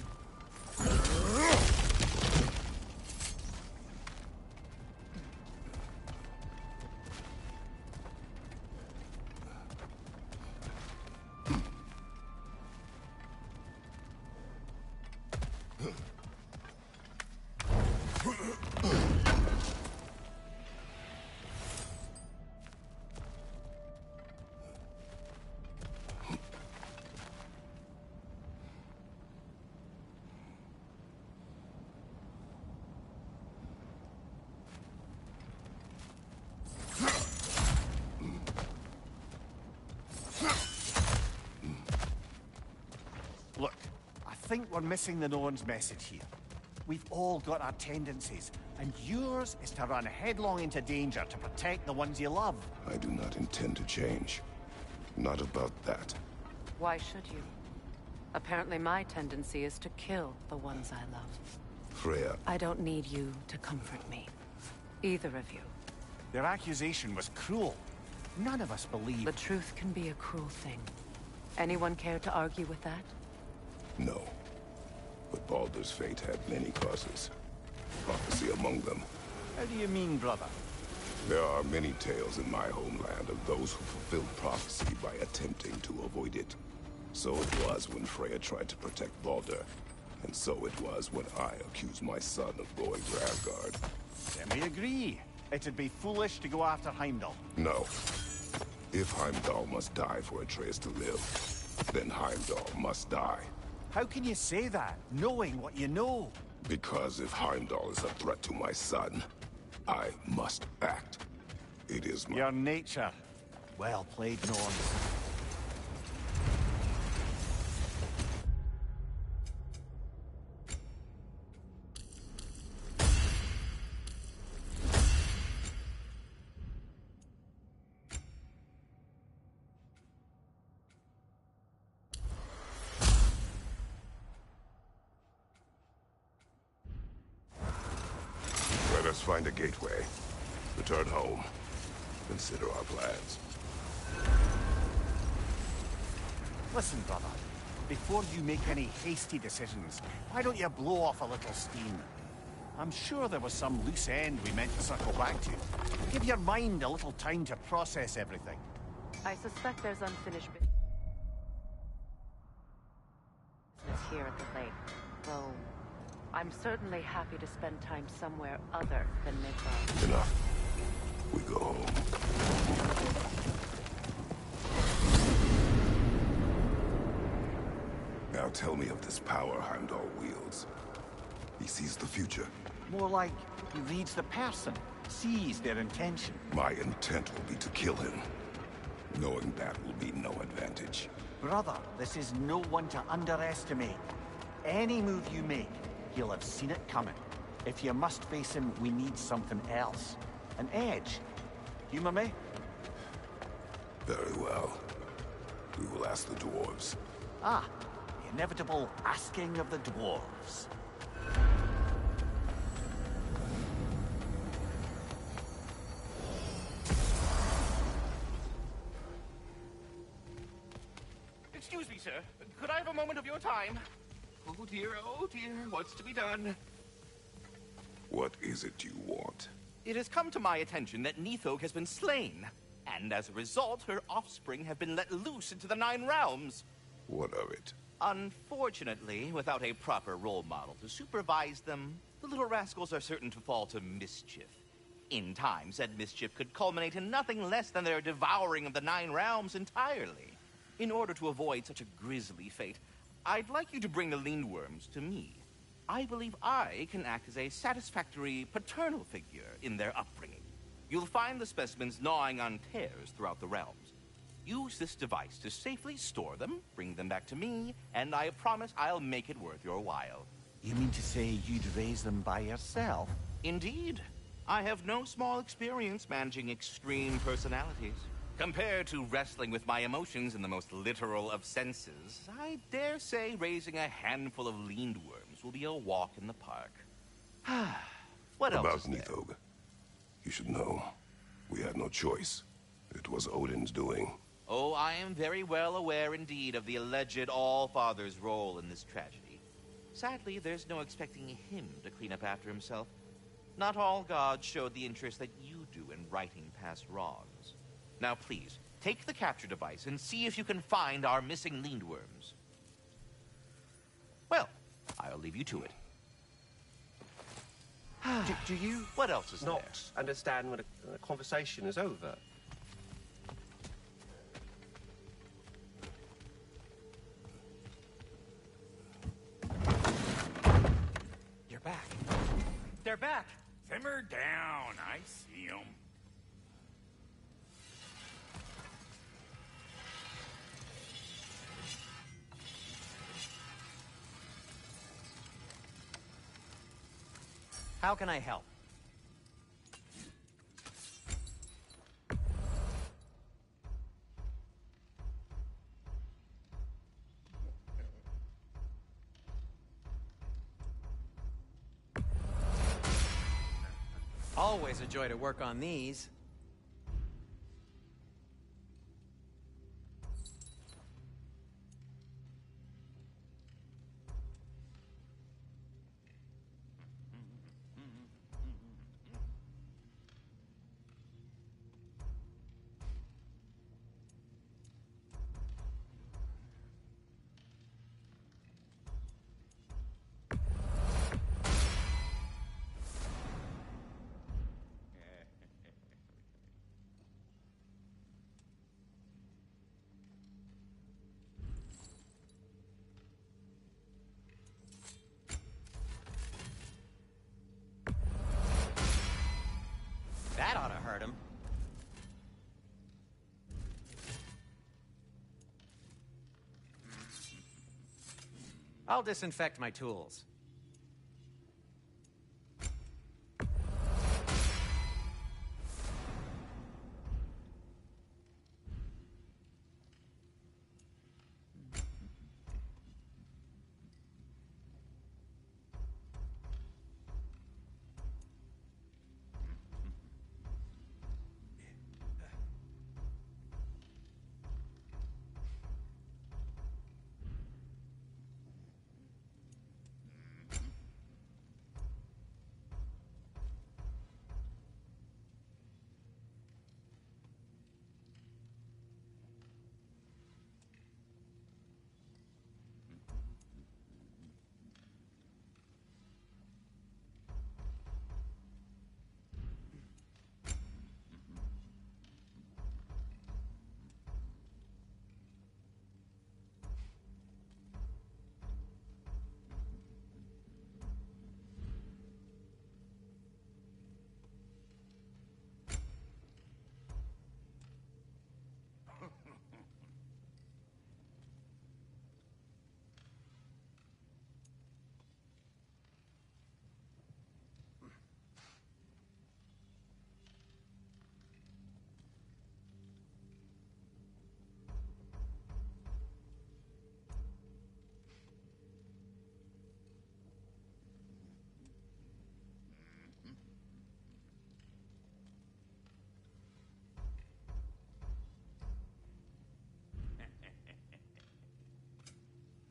Look, I think we're missing the Norn's message here. We've all got our tendencies, and yours is to run headlong into danger to protect the ones you love. I do not intend to change. Not about that. Why should you? Apparently my tendency is to kill the ones I love. Freya. I don't need you to comfort me. Either of you. Their accusation was cruel. None of us believe. The truth can be a cruel thing. Anyone care to argue with that? No. But Baldur's fate had many causes. Prophecy among them. How do you mean, brother? There are many tales in my homeland of those who fulfilled prophecy by attempting to avoid it. So it was when Freya tried to protect Baldur. And so it was when I accused my son of going to Asgard. Then we agree. It'd be foolish to go after Heimdall. No. If Heimdall must die for Atreus to live, then Heimdall must die. How can you say that, knowing what you know? Because if Heimdall is a threat to my son, I must act. It is my... Your nature. Well played, Norn. Let us find a gateway. Return home. Consider our plans. Listen, brother. Before you make any hasty decisions, why don't you blow off a little steam? I'm sure there was some loose end we meant to circle back to. Give your mind a little time to process everything. I suspect there's unfinished business here at the lake, though I'm certainly happy to spend time somewhere other than Midgard. Enough. We go home. Now tell me of this power Heimdall wields. He sees the future. More like he reads the person, sees their intention. My intent will be to kill him. Knowing that will be no advantage. Brother, this is no one to underestimate. Any move you make, he'll have seen it coming. If you must face him, we need something else. An edge. Humor me? Very well. We will ask the dwarves. Ah, the inevitable asking of the dwarves. Excuse me, sir. Could I have a moment of your time? oh dear, what's to be done? What is it you want? It has come to my attention that Nithog has been slain, and as a result, her offspring have been let loose into the Nine Realms. What of it? Unfortunately, without a proper role model to supervise them, the little rascals are certain to fall to mischief. In time, said mischief could culminate in nothing less than their devouring of the Nine Realms entirely. In order to avoid such a grisly fate, I'd like you to bring the Lindworms to me. I believe I can act as a satisfactory paternal figure in their upbringing. You'll find the specimens gnawing on tears throughout the realms. Use this device to safely store them, bring them back to me, and I promise I'll make it worth your while. You mean to say you'd raise them by yourself? Indeed. I have no small experience managing extreme personalities. Compared to wrestling with my emotions in the most literal of senses, I dare say raising a handful of Lindworms will be a walk in the park. What else about is there? Nithog? You should know. We had no choice. It was Odin's doing. Oh, I am very well aware indeed of the alleged All-Father's role in this tragedy. Sadly, there's no expecting him to clean up after himself. Not all gods showed the interest that you do in righting past wrongs. Now please, take the capture device and see if you can find our missing Lindworms. Well, I'll leave you to it. Do you What else is not there? understand when a conversation is over? You're back. They're back. Simmer down. I see 'em. How can I help? Always a joy to work on these. That ought to hurt him. I'll disinfect my tools.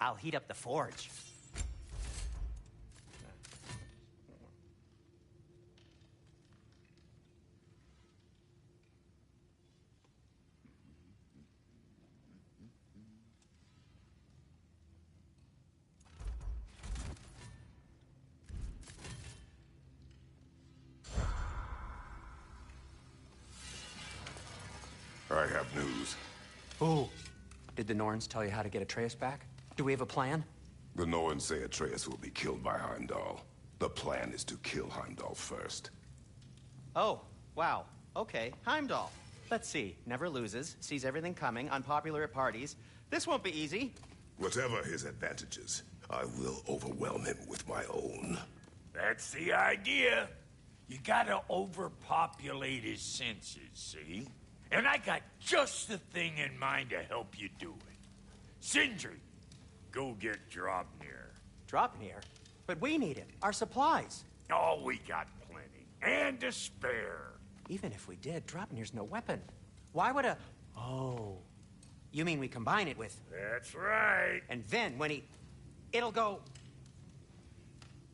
I'll heat up the forge. I have news. Oh. Did the Norns tell you how to get Atreus back? Do we have a plan? The Norns say Atreus will be killed by Heimdall. The plan is to kill Heimdall first. Oh, wow. Okay, Heimdall. Let's see. Never loses, sees everything coming, unpopular at parties. This won't be easy. Whatever his advantages, I will overwhelm him with my own. That's the idea. You gotta overpopulate his senses, see? And I got just the thing in mind to help you do it. Sindri, go get Draupnir. Draupnir? But we need it. Our supplies. Oh, we got plenty. And to spare. Even if we did, Draupnir's no weapon. Why would a... Oh. You mean we combine it with... That's right. And then when he... It'll go...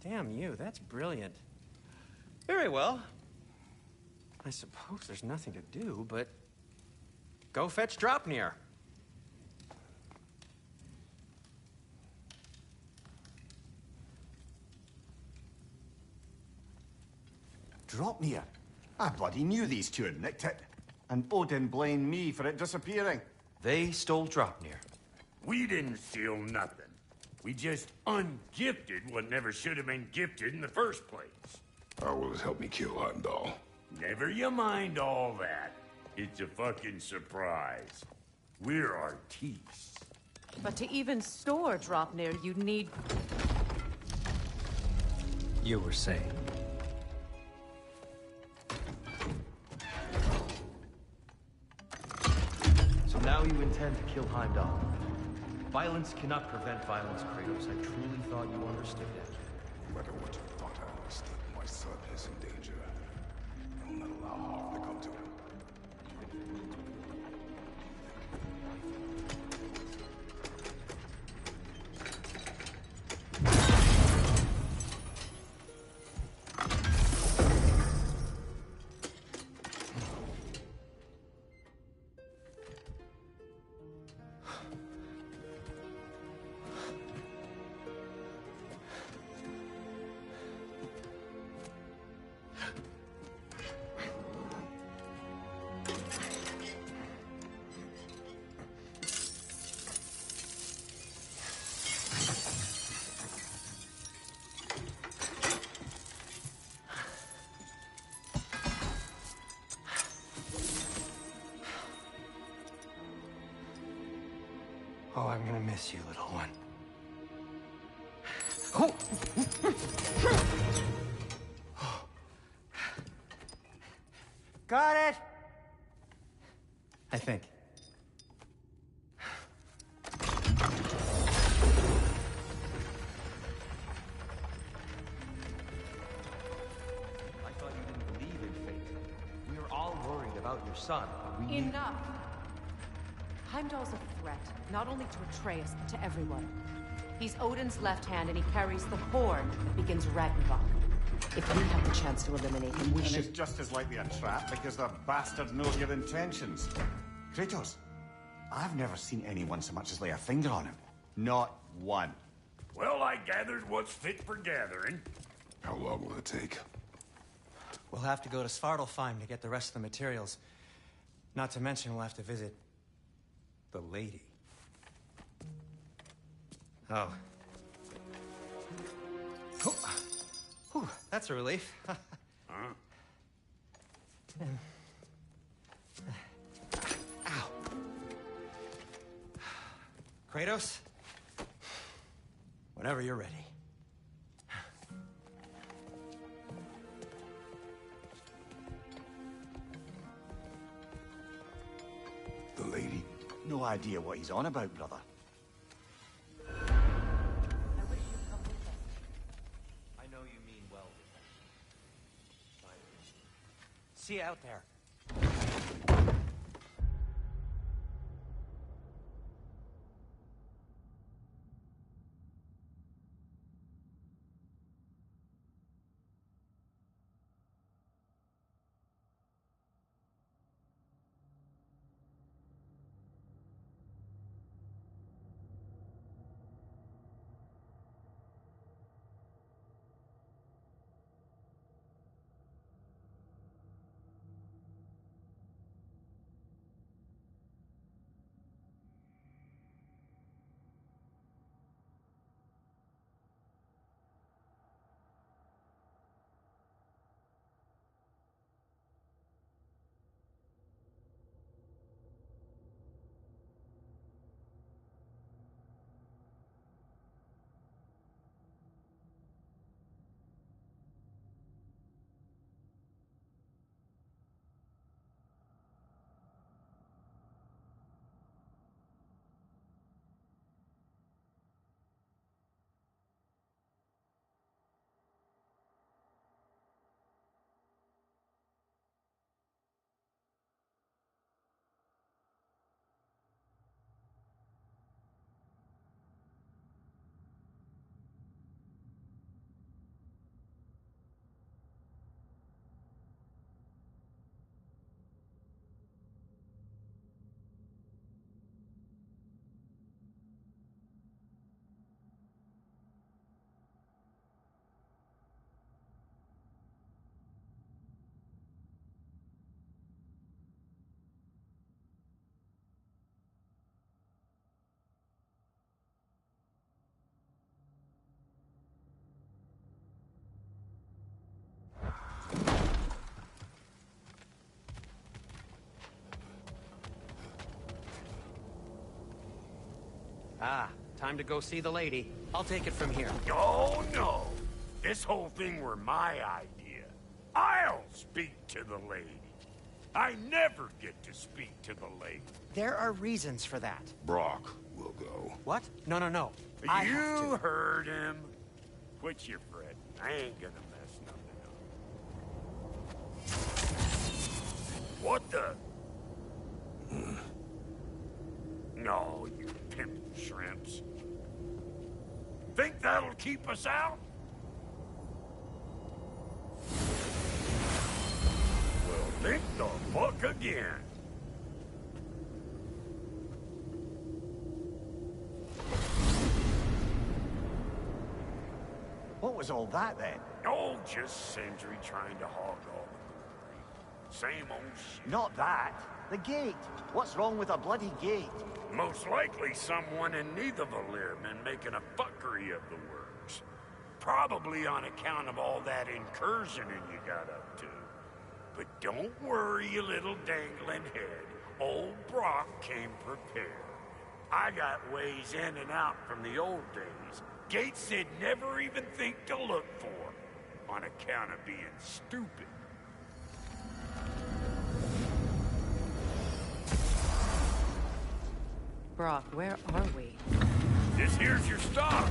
Damn you, that's brilliant. Very well. I suppose there's nothing to do, but... Go fetch Draupnir. Draupnir? I bloody knew these two had nicked it. And Odin blamed me for it disappearing. They stole Draupnir. We didn't steal nothing. We just ungifted what never should have been gifted in the first place. How will it help me kill Heimdall? Never you mind all that. It's a fucking surprise. We're artistes. But to even store Draupnir, you'd need... You were saying? So now you intend to kill Heimdall. Violence cannot prevent violence, Kratos. I truly thought you understood that. No matter what you thought I understood, my son is in danger. I will not allow harm to come to him. Oh, I'm gonna miss you, little one. Oh. Got it! I think. I thought you didn't believe in fate. We were all worried about your son. We need... Enough! Heimdall's a threat, not only to Atreus, but to everyone. He's Odin's left hand, and he carries the horn that begins Ragnarok. If we have the chance to eliminate him, we and should... it's just as likely a trap because the bastard knows your intentions. Kratos, I've never seen anyone so much as lay a finger on him. Not one. Well, I gathered what's fit for gathering. How long will it take? We'll have to go to Svartalfheim to get the rest of the materials. Not to mention we'll have to visit... the lady. Oh. Whew, that's a relief. Huh? Ow. Kratos? Whenever you're ready. The lady? No idea what he's on about, brother. I know you mean well. See you out there. Ah, time to go see the lady. I'll take it from here. Oh, no. This whole thing were my idea. I'll speak to the lady. I never get to speak to the lady. There are reasons for that. Brock will go. What? No. You heard him. Quit your fretting. I ain't gonna mess nothing up. What the? No, you pimp shrimps. Think that'll keep us out? Well, think the fuck again. What was all that, then? Oh, just Sindri trying to hog all the glory. Same old shit. Not that. The gate. What's wrong with a bloody gate? Most likely someone in Nidavellir been making a fuckery of the works. Probably on account of all that incursioning you got up to. But don't worry, you little dangling head. Old Brock came prepared. I got ways in and out from the old days. Gates they'd never even think to look for, on account of being stupid. Brock, where are we? This here's your stop.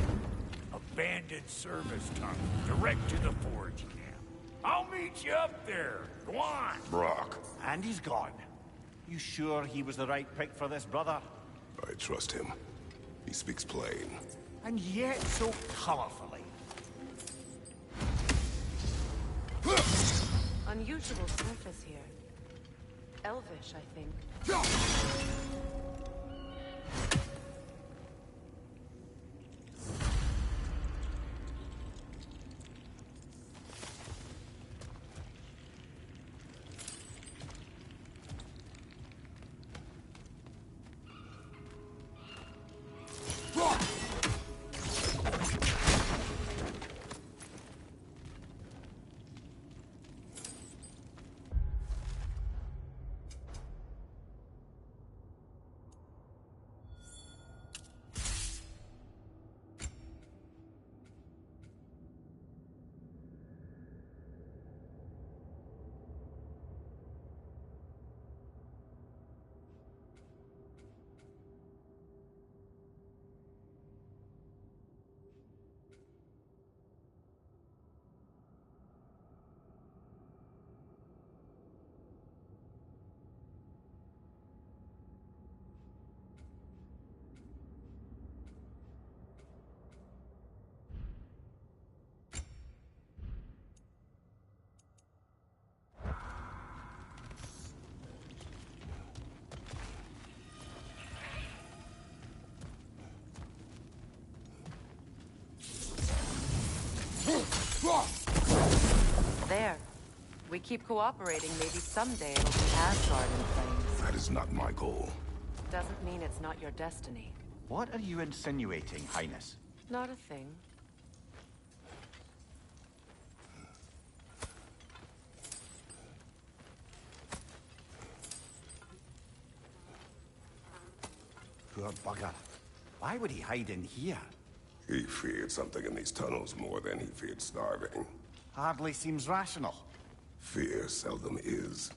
Abandoned service tunnel, direct to the forge camp. I'll meet you up there. Go on. Brock. And he's gone. You sure he was the right pick for this, brother? I trust him. He speaks plain. And yet so colorfully. Unusual surface here. Elvish, I think. There. We keep cooperating, maybe someday it'll be Asgard in flames. That is not my goal. Doesn't mean it's not your destiny. What are you insinuating, Highness? Not a thing. Poor bugger. Why would he hide in here? He feared something in these tunnels more than he feared starving. Hardly seems rational. Fear seldom is.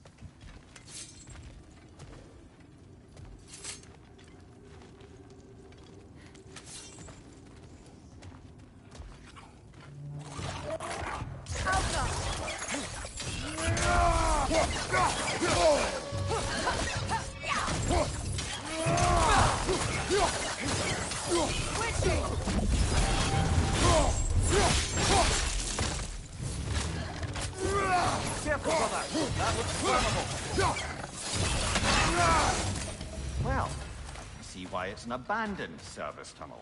Careful, brother. That looks flammable. Well, I can see why it's an abandoned service tunnel.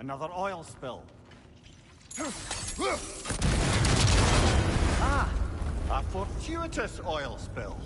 Another oil spill. A fortuitous oil spill.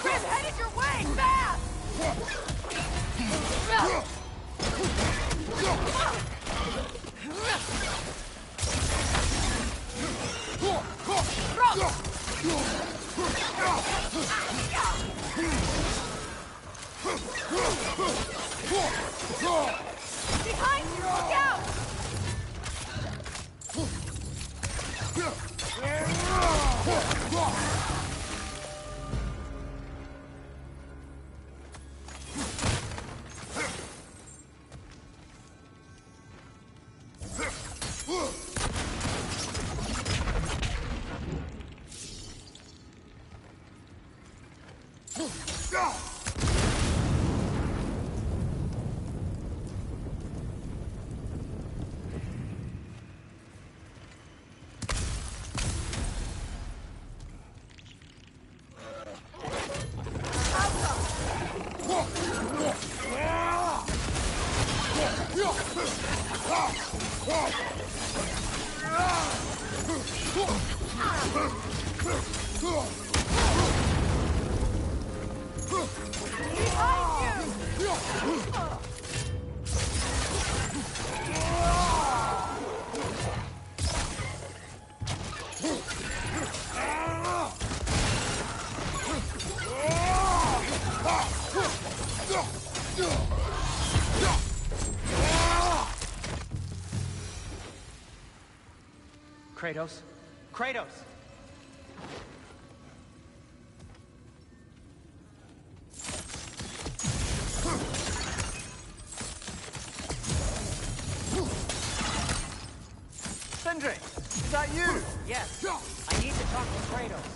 Grim, headed your way! Fast! Behind you! Look out! Kratos? Kratos! Sindri, is that you? Yes. I need to talk to Kratos.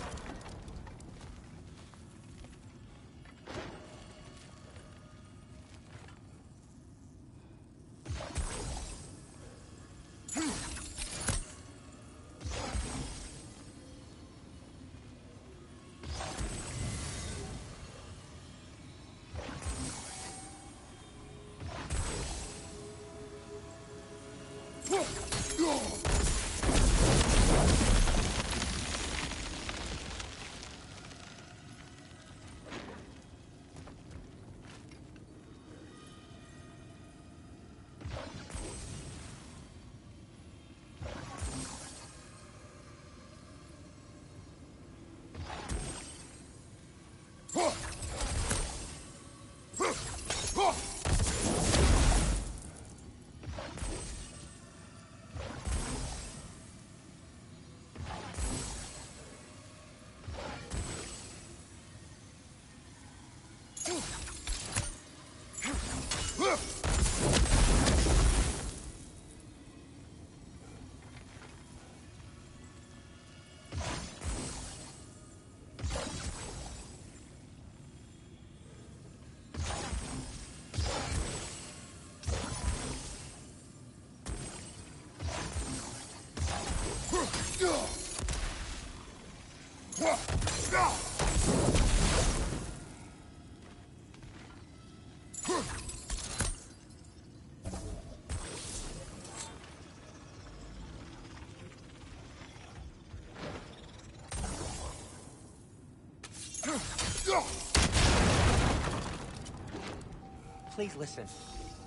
Please listen.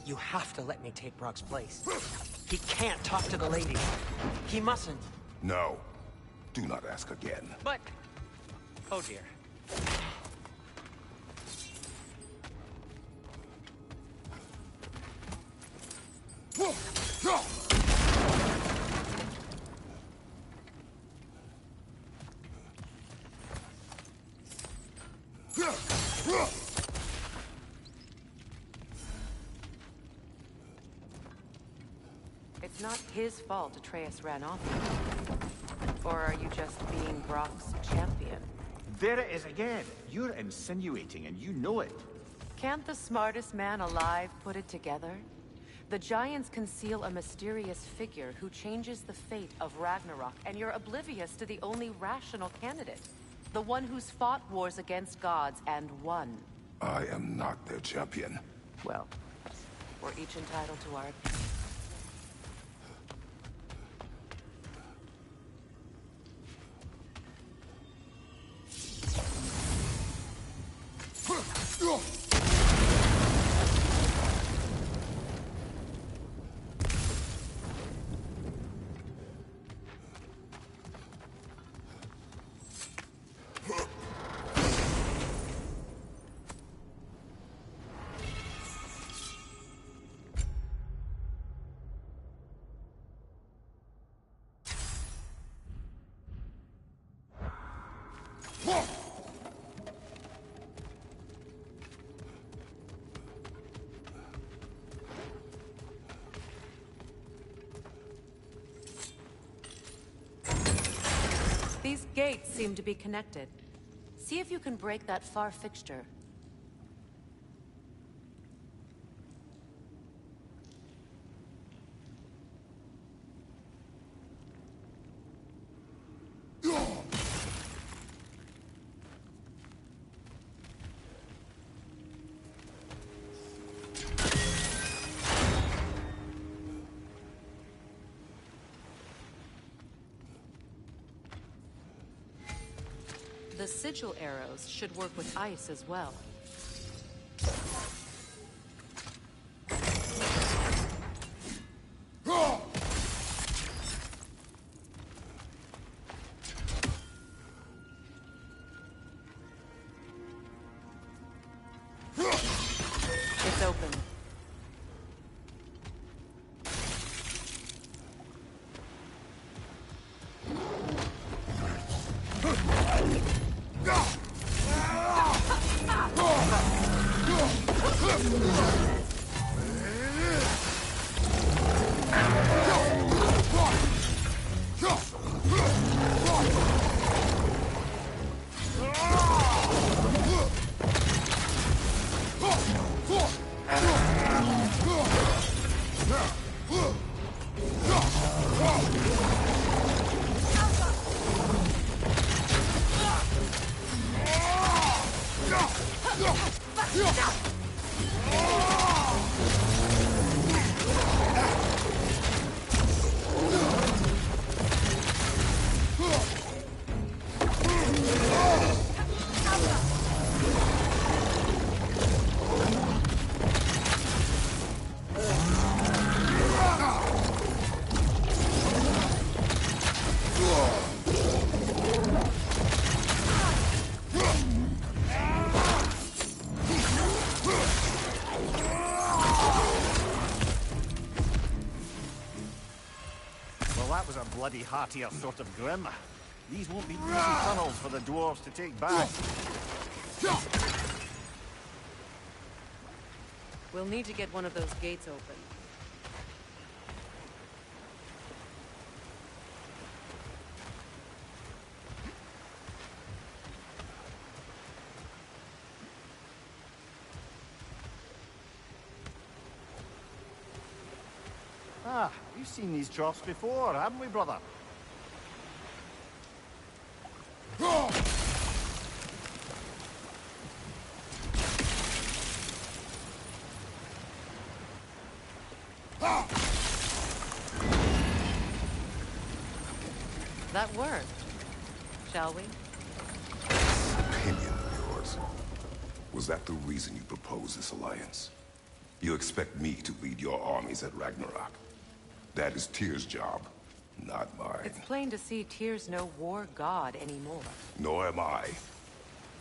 You have to let me take Brock's place. He can't talk to the lady. He mustn't. No. Do not ask again. But... Oh dear. It's not his fault Atreus ran off with you? Or are you just being Brock's champion? There it is again. You're insinuating, and you know it. Can't the smartest man alive put it together? The Giants conceal a mysterious figure who changes the fate of Ragnarok, and you're oblivious to the only rational candidate. The one who's fought wars against gods and won. I am not their champion. Well, we're each entitled to our opinion. These gates seem to be connected. See if you can break that far fixture. The sigil arrows should work with ice as well. It's open. That was a bloody heartier sort of grim. These won't be easy tunnels for the dwarves to take back. We'll need to get one of those gates open. Ah, we've seen these troughs before, haven't we, brother? That worked. Shall we? Opinion of yours. Was that the reason you proposed this alliance? You expect me to lead your armies at Ragnarok? That is Tyr's job, not mine. It's plain to see Tyr's no war god anymore. Nor am I.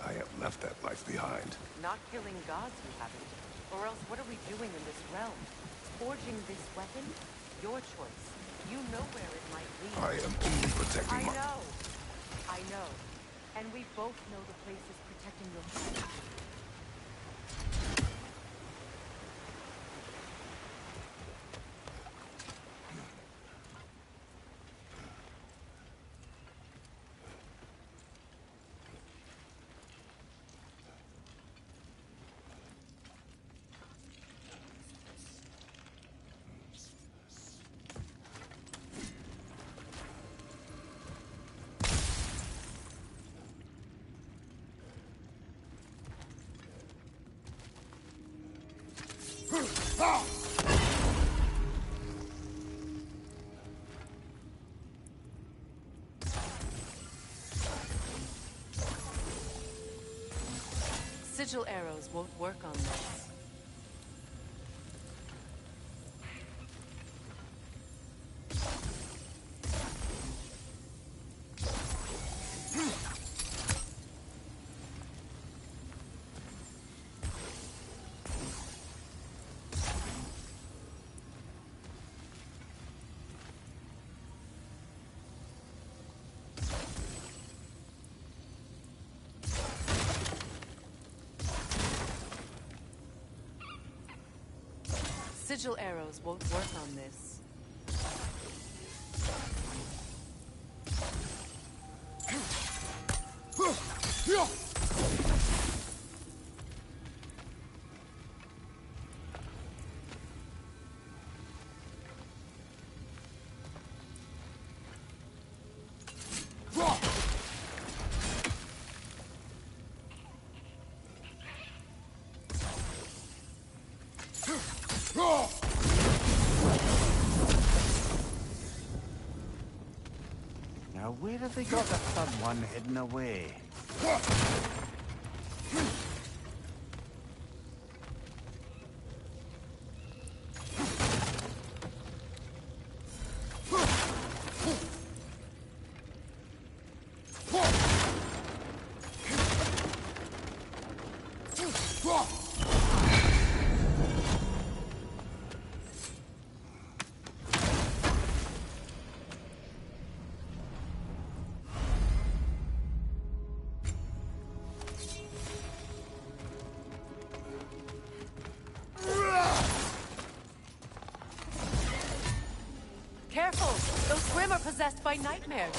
I have left that life behind. Not killing gods, you haven't. Or else what are we doing in this realm? Forging this weapon? Your choice. You know where it might lead. I am only protecting my... I know. And we both know the place is protecting your heart. Sigil arrows won't work on this. Sigil arrows won't work on this. Now, where have they got the third one hidden away? Careful! Those Grim are possessed by nightmares.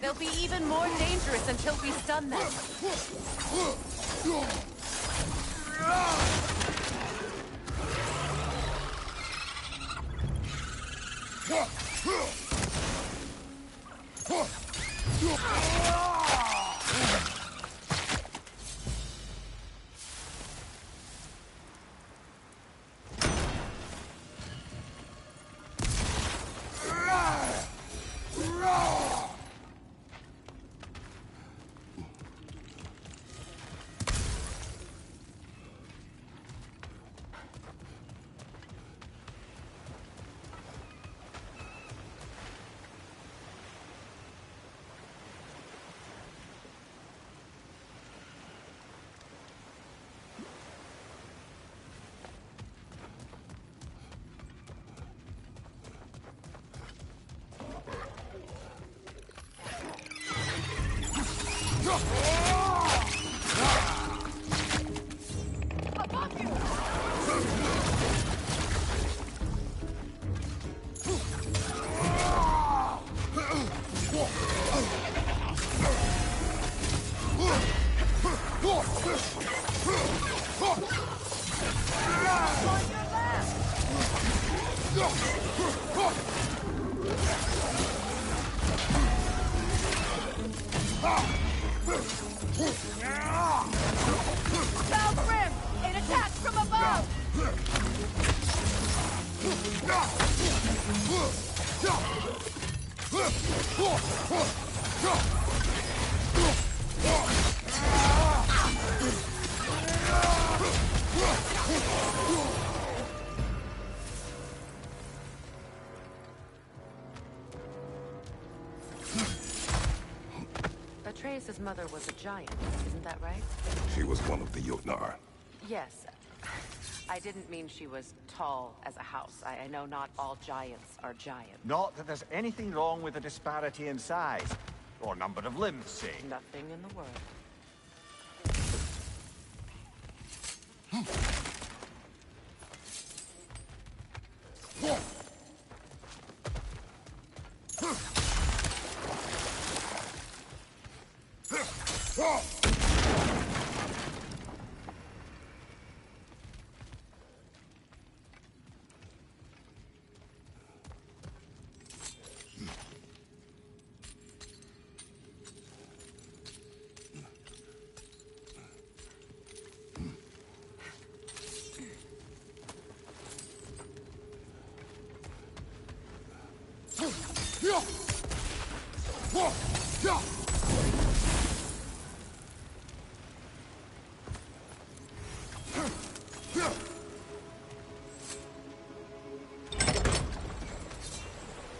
They'll be even more dangerous until we stun them. Foul Grim! It attacks from above! Atreus' mother was a giant, isn't that right? She was one of the Jotnar. Yes. I didn't mean she was tall as a house. I know not all giants are giants. Not that there's anything wrong with the disparity in size. Or number of limbs, say. Nothing in the world.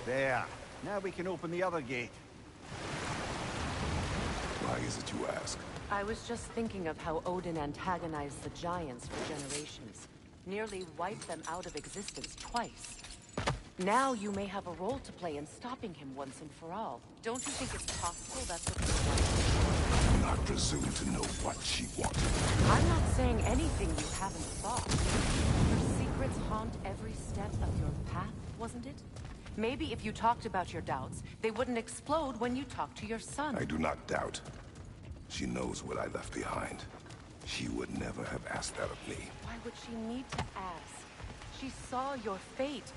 There. Now we can open the other gate. Why is it you ask? I was just thinking of how Odin antagonized the giants for generations. Nearly wiped them out of existence twice. Now you may have a role to play in stopping him once and for all. Don't you think it's possible that's what you want? Do not presume to know what she wanted. I'm not saying anything you haven't thought. Your secrets haunt every step of your path, wasn't it? Maybe if you talked about your doubts, they wouldn't explode when you talked to your son. I do not doubt. She knows what I left behind. She would never have asked that of me. Why would she need to ask? She saw your fate.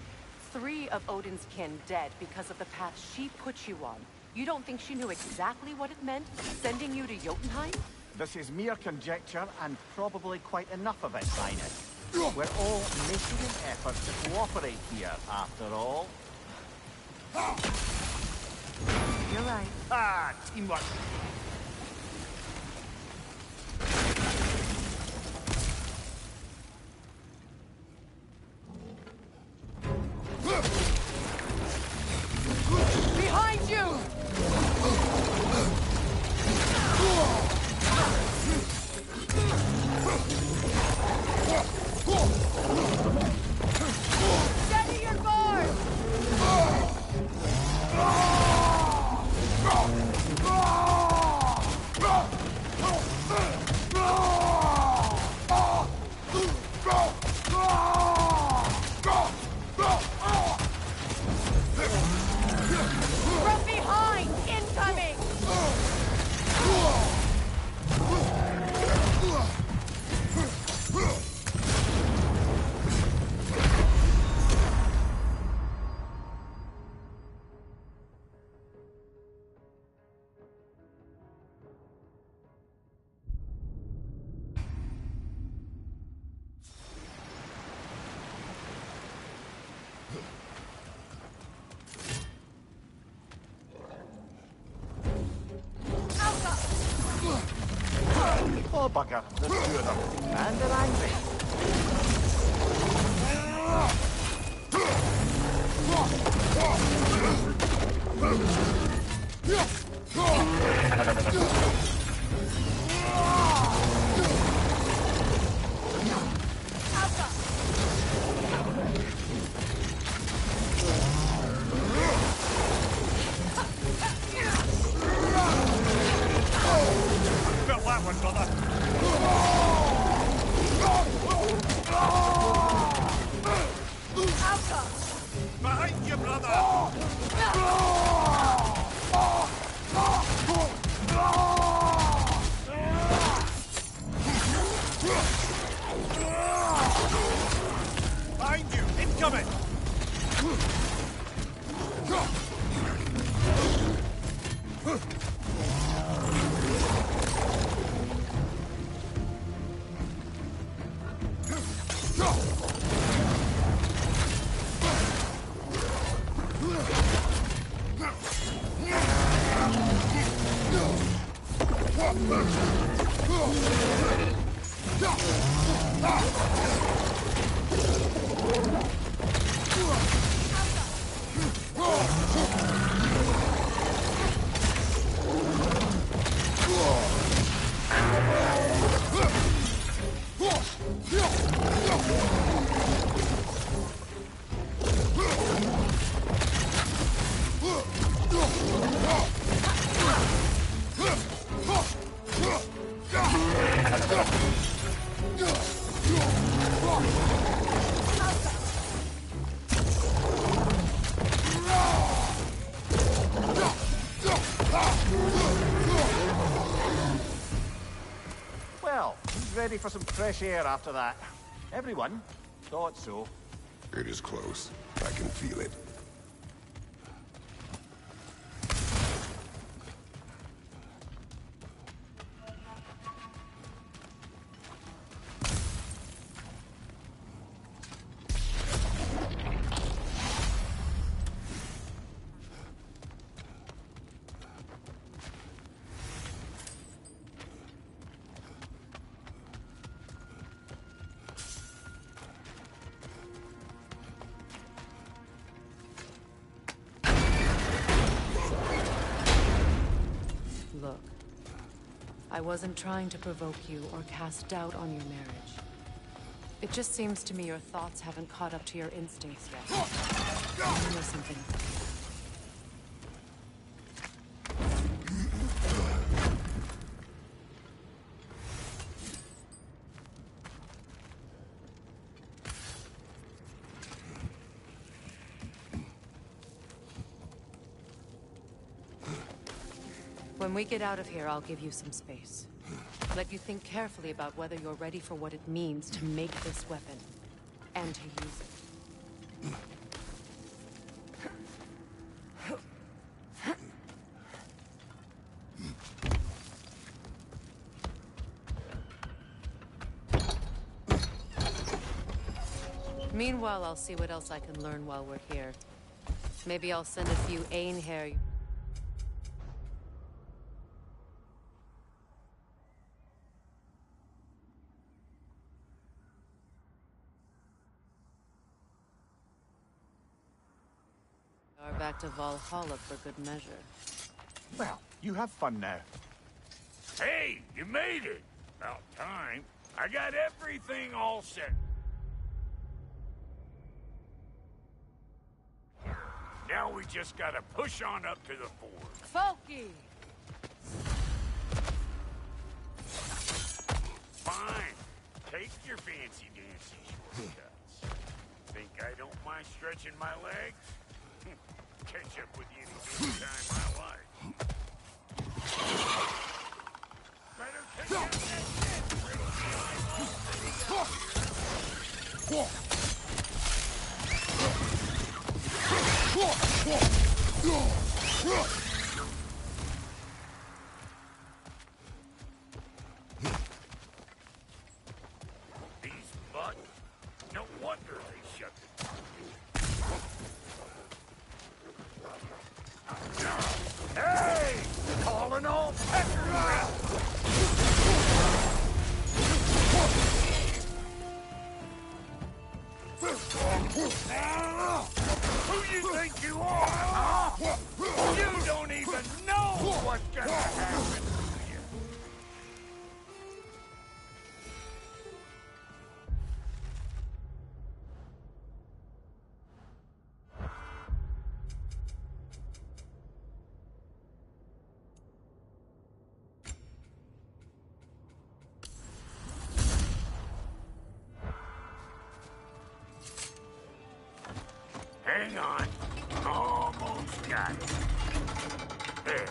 3 of Odin's kin dead because of the path she put you on. You don't think she knew exactly what it meant, sending you to Jotunheim? This is mere conjecture, and probably quite enough of it, Highness. We're all making an effort to cooperate here, after all. You're right. Ah, teamwork. Behind you! Steady your guard! From behind! Incoming! Oh, bugger. There's 2 of them. And they're angry. Felt that one, brother. Behind you, brother! Behind you! Incoming! Well, who's ready for some fresh air after that? Everyone? Thought so. It is close. I can feel it. I wasn't trying to provoke you or cast doubt on your marriage. It just seems to me your thoughts haven't caught up to your instincts yet. You know something? When we get out of here, I'll give you some space. Let you think carefully about whether you're ready for what it means to make this weapon, and to use it. Meanwhile, I'll see what else I can learn while we're here. Maybe I'll send a few Ainhair. Back to Valhalla for good measure. Well, you have fun now. Hey, you made it! About time. I got everything all set. Now we just gotta push on up to the ford. Folky! Fine. Take your fancy-dancy shortcuts. Think I don't mind stretching my legs? Catch up with you anytime I like. Better take out that These buttons. No wonder they shut the Hey! Calling all peckers out! Who you think you are, huh? You don't even know what's gonna happen to you. Hang on. Almost got it. There.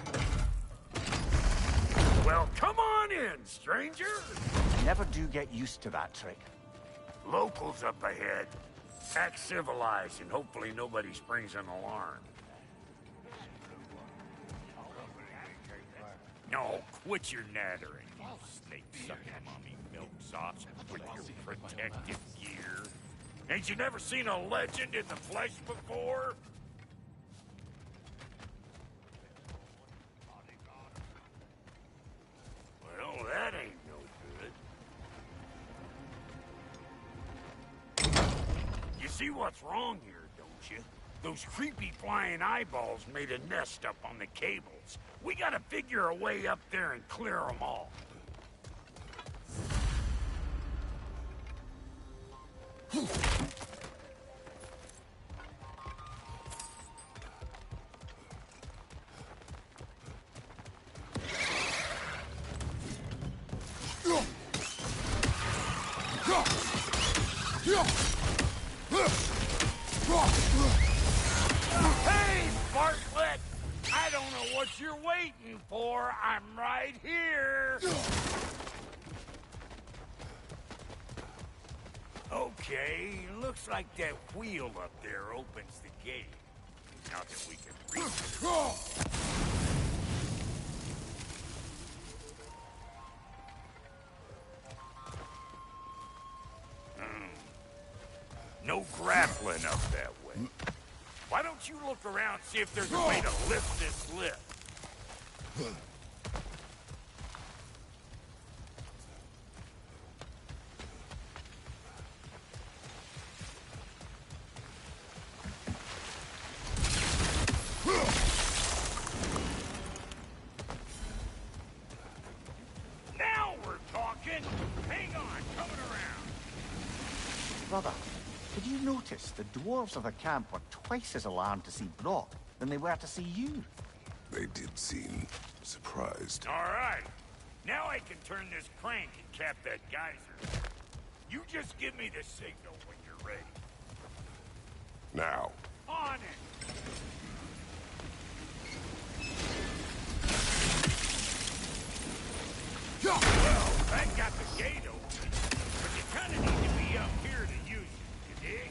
Well, come on in, stranger. Never do get used to that trick. Locals up ahead. Act civilized and hopefully nobody springs an alarm. No, quit your nattering, you snake-sucking mommy milksops with your protective gear. Ain't you never seen a legend in the flesh before? Well, that ain't no good. You see what's wrong here, don't you? Those creepy flying eyeballs made a nest up on the cables. We gotta figure a way up there and clear them all. Hey, Bartlett! I don't know what you're waiting for. I'm right here. Okay, looks like that wheel up there opens the gate. Not that we can reach it. No grappling up that way. Why don't you look around, see if there's a way to lift this lift? man! Hang on, coming around. Brother, did you notice the dwarves of the camp were twice as alarmed to see Brock than they were to see you? They did seem surprised. All right. Now I can turn this crank and cap that geyser. You just give me the signal when you're ready. Now. On it! Well, that got the gate open, but you kind of need to be up here to use it, you dig?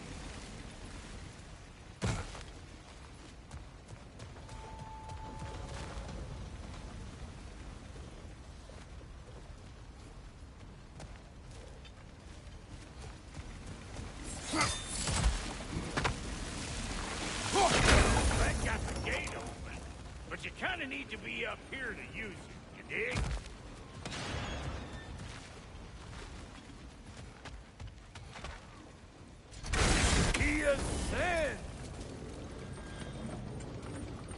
That got the gate open, but you kind of need to be up here to use it, you dig? He ascends!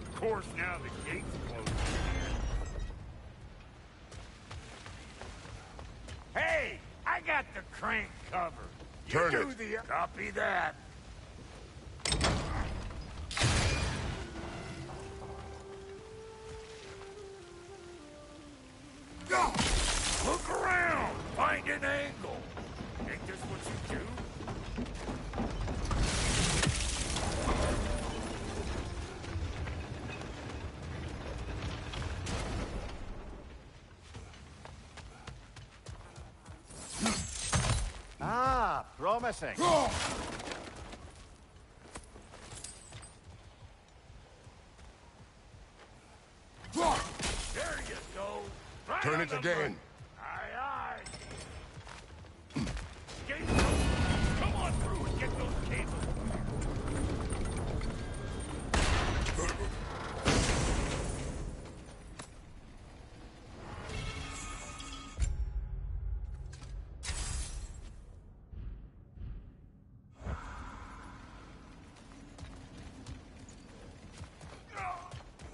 Of course, now the gate's closed. Hey, I got the crank covered. Turn You it. do the... Copy that. Look around! Find an angle! Ain't this what you do? Ah, promising. There you go! Right Turn on it the again. Aye, aye. Gates open. Come on through and get those cables.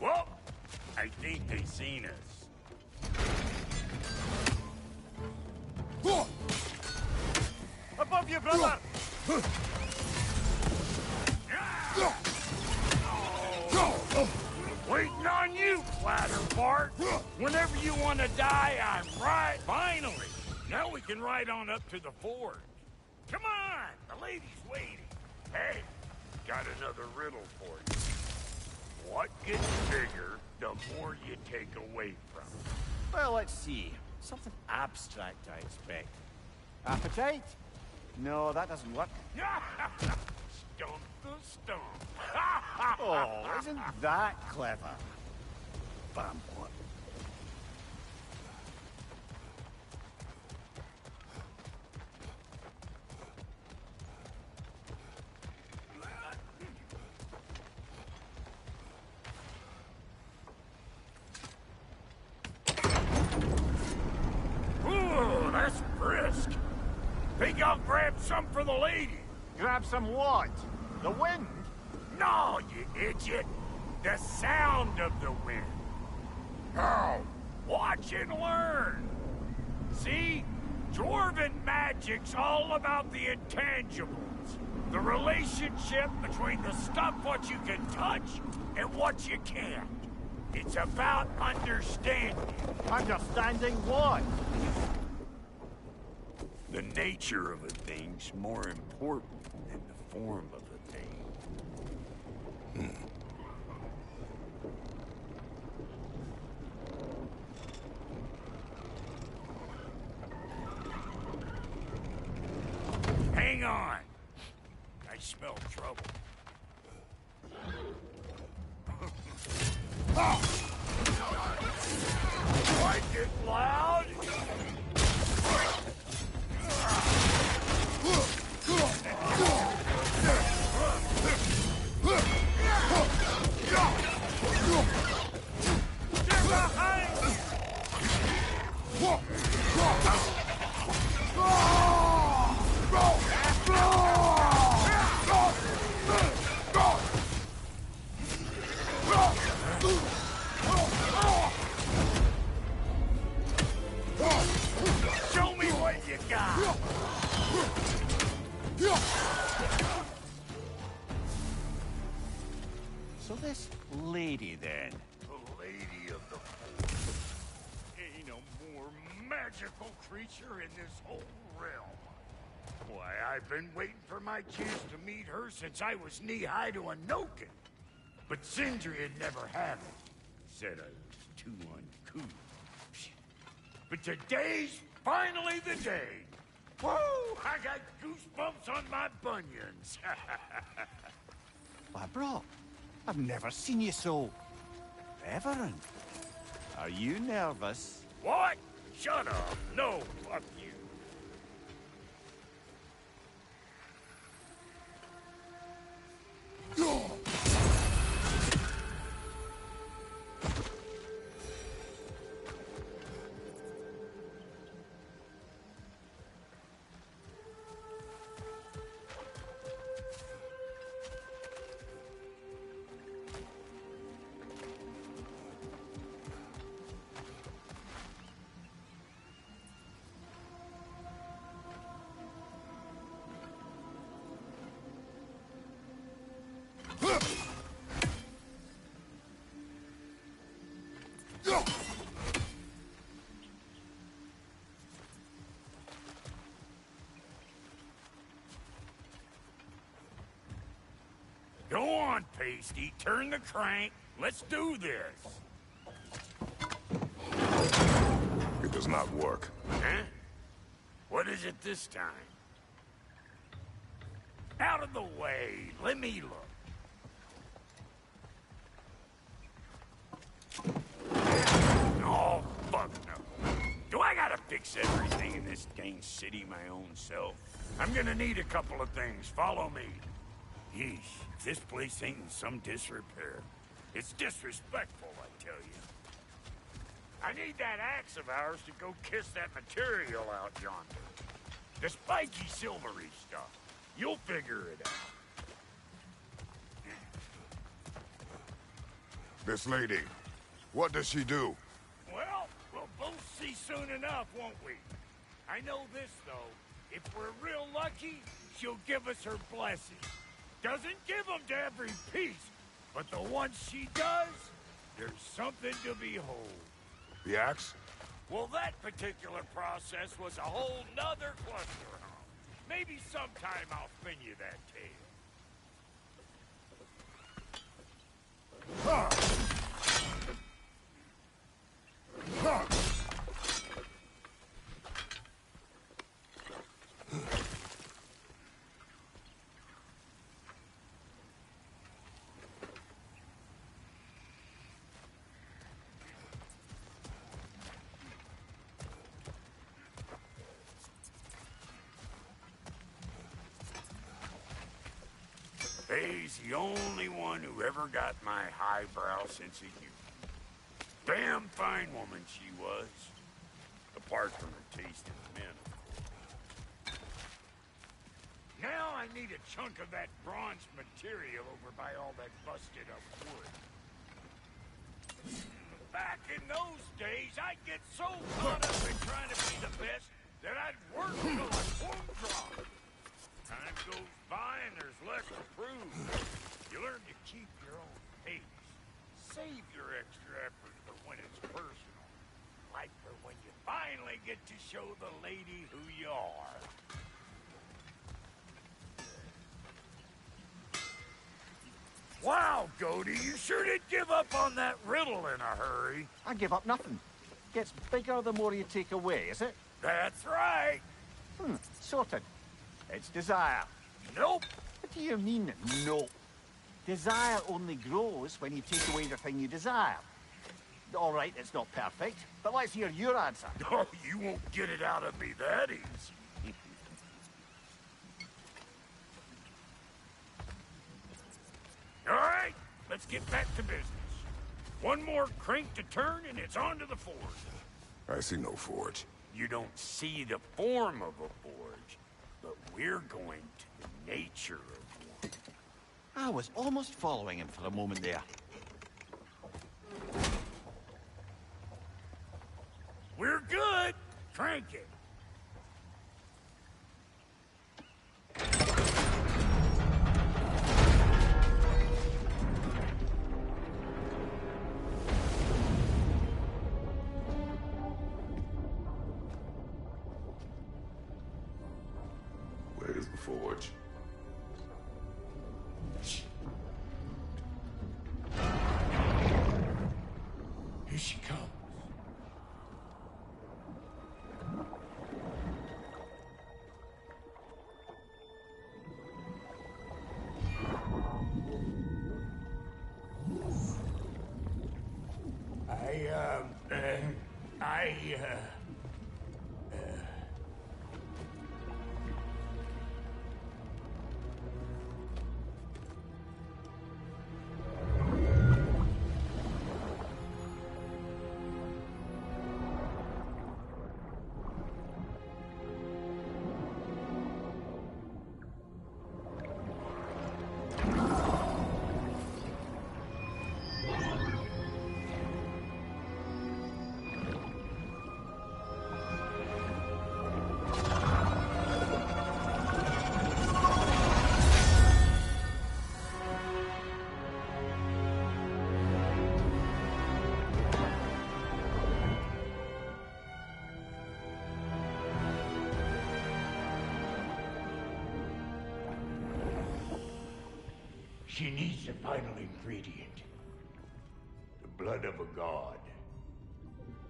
Well, I think they seen us. Above you, brother! Waiting on you, Clatterbart. Whenever you want to die, I'm right. Finally. Now we can ride on up to the forge. Come on, the lady's waiting. Hey, got another riddle for you. What gets bigger the more you take away from it? Well, let's see. Something abstract, I expect. Appetite? No, that doesn't work. Stump the stump. Oh, isn't that clever? Bam, what? Ooh, that's brisk. Think I'll grab some for the lady. Grab some what? The wind? No, you idiot. The sound of the wind. How? Watch and learn. See? Dwarven magic's all about the intangibles. The relationship between the stuff what you can touch and what you can't. It's about understanding. Understanding what? The nature of a thing's more important than the form of a thing. Hang on. I smell trouble. Like it loud? Show me then. The Lady of the Forest. Ain't a more magical creature in this whole realm. Why, I've been waiting for my chance to meet her since I was knee-high to a Noken. But Sindri had never had it. Said I was too uncouth. But today's finally the day. Woo! I got goosebumps on my bunions. Why, bro, I've never seen you so reverent. Are you nervous? What? Shut up. No, fuck you. Go on, Pasty. Turn the crank. Let's do this. It does not work. Huh? What is it this time? Out of the way. Let me look. Oh, fuck no. Do I gotta fix everything in this dang city my own self? I'm gonna need a couple of things. Follow me. Yeesh, if this place ain't in some disrepair. It's disrespectful, I tell you. I need that axe of ours to go kiss that material out yonder. The spiky, silvery stuff. You'll figure it out. This lady, what does she do? Well, we'll both see soon enough, won't we? I know this, though. If we're real lucky, she'll give us her blessing. Doesn't give them to every piece, but the ones she does, there's something to behold. The axe? Well, that particular process was a whole nother cluster. Maybe sometime I'll spin you that tale. Faye's the only one who ever got my highbrow sense of humor. Damn fine woman she was. Apart from her taste in men, of course. Now I need a chunk of that bronze material over by all that busted up wood. Back in those days, I'd get so caught up in trying to be the best that I'd work till I plumb drop. Time goes by and there's less to prove. You learn to keep your own pace. Save your extra effort for when it's personal. Like for when you finally get to show the lady who you are. Wow, Goody, you sure did give up on that riddle in a hurry. I give up nothing. Gets bigger the more you take away, is it? That's right. Sorted. It's desire. Nope. What do you mean, no? Desire only grows when you take away the thing you desire. All right, it's not perfect, but let's hear your answer. Oh, you won't get it out of me that easy. All right, let's get back to business. One more crank to turn and it's on to the forge. I see no forge. You don't see the form of a forge, but we're going to the nature of one. I was almost following him for a moment there. We're good. Crank it. the forge. Here she comes. She needs the final ingredient. The blood of a god.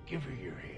Give her your hand.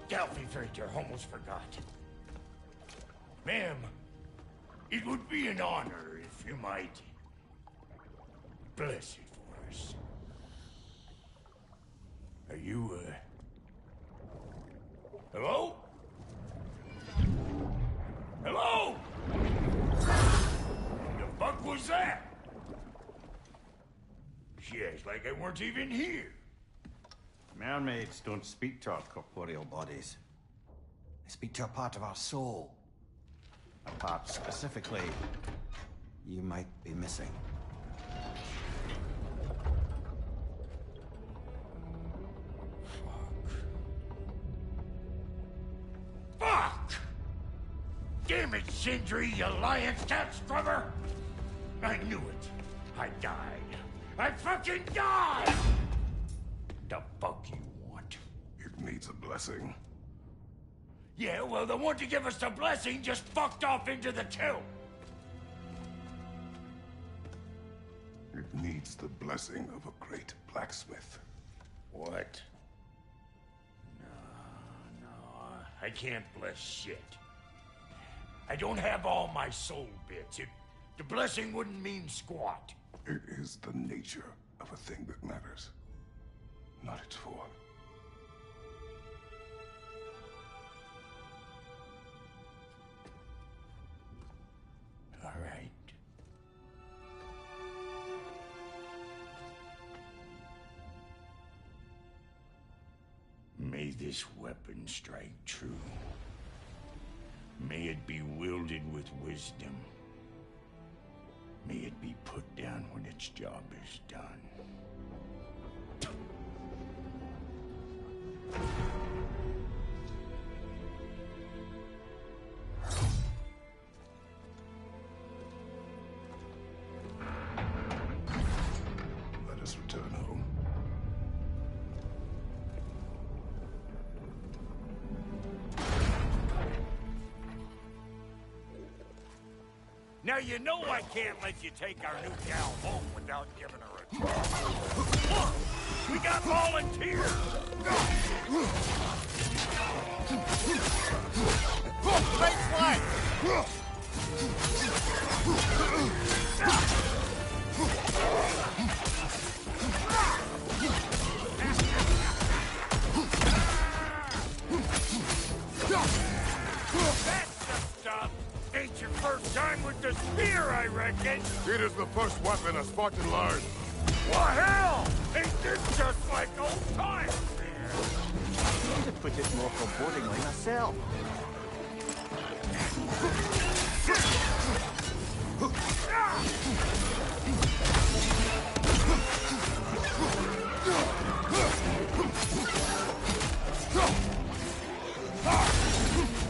Galvifrater almost forgot. Ma'am, it would be an honor if you might bless it for us. Are you, hello? Hello? The fuck was that? She acts like I weren't even here. Mermaids don't speak to our corporeal bodies. They speak to a part of our soul. A part specifically you might be missing. Fuck! Damn it, Sindri, you lying cat scrubber! I knew it. I died. I fucking died! The fuck you want? It needs a blessing. Yeah, well, the one to give us the blessing just fucked off into the tomb. It needs the blessing of a great blacksmith. What? No, I can't bless shit. I don't have all my soul bits. The blessing wouldn't mean squat. It is the nature of a thing that matters, not its form. All right. May this weapon strike true. May it be wielded with wisdom. May it be put down when its job is done. Now you know I can't let you take our new gal home without giving her a try. Look! We got volunteers! Right flag! That's the stuff! Ain't your first time with the spear, I reckon! It is the first weapon a Spartan learned. Well, hell! Ain't this just like old times here? To put it more forebodingly myself.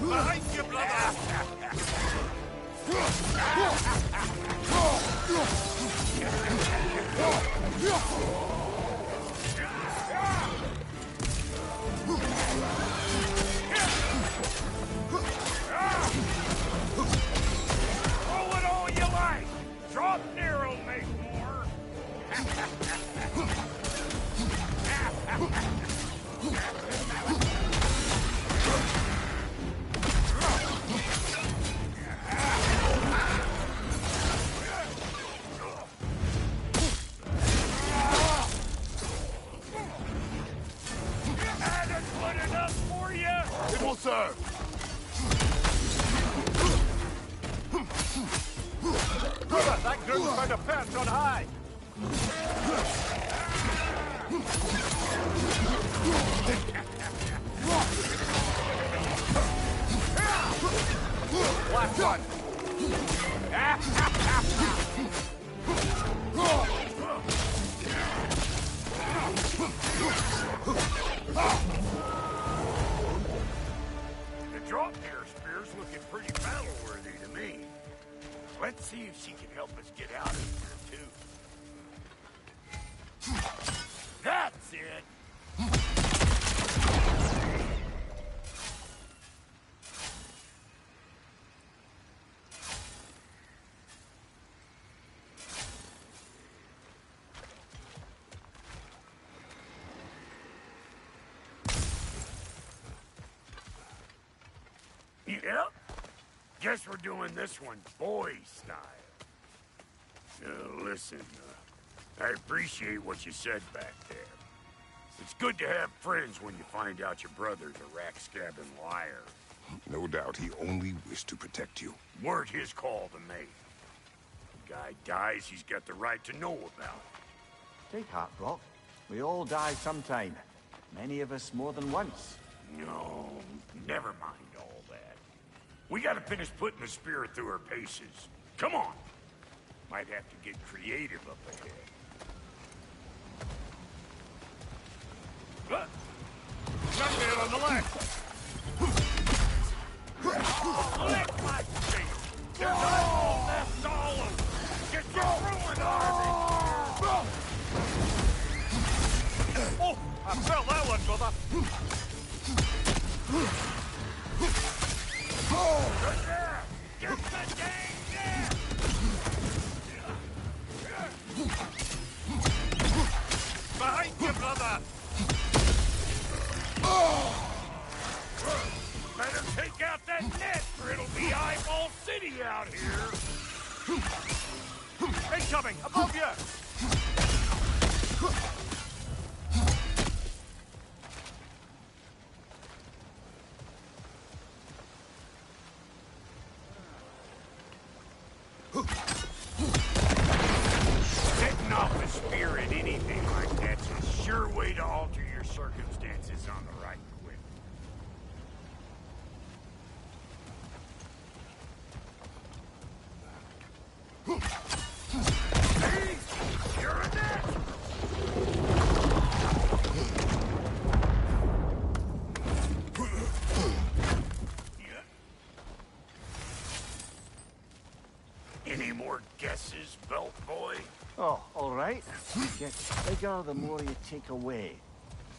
Behind you, brother! Throw it all you like! Drop near'll make more! That good enough for you? It will serve. Brother, that groom found a perch on high. Last one. The drop near spear's looking pretty battle-worthy to me. Let's see if she can help us get out of here, too. That's it! Yep. Guess we're doing this one boy style. Listen, I appreciate what you said back there. It's good to have friends when you find out your brother's a rack-scabbing liar. No doubt he only wished to protect you. Weren't his call to make. The guy dies, he's got the right to know about it. Take heart, Brock. We all die sometime. Many of us more than once. No, never mind all that. We gotta finish putting the spear through her paces. Come on! Might have to get creative up ahead. Look! Gunman on the left! Lick my feet! There's eyeball left all of them! Get your ruined army! Oh! I felt that one, brother! Good there! Get the dang there! Behind you, brother! Better take out that net, or it'll be Eyeball City out here! Incoming! Above you! Setting off a spear at anything like that's a sure way to alter your circumstances on the right quick. Hey, you're a net! Any more guesses, Belt Boy? Oh, all right. Gets bigger the more you take away.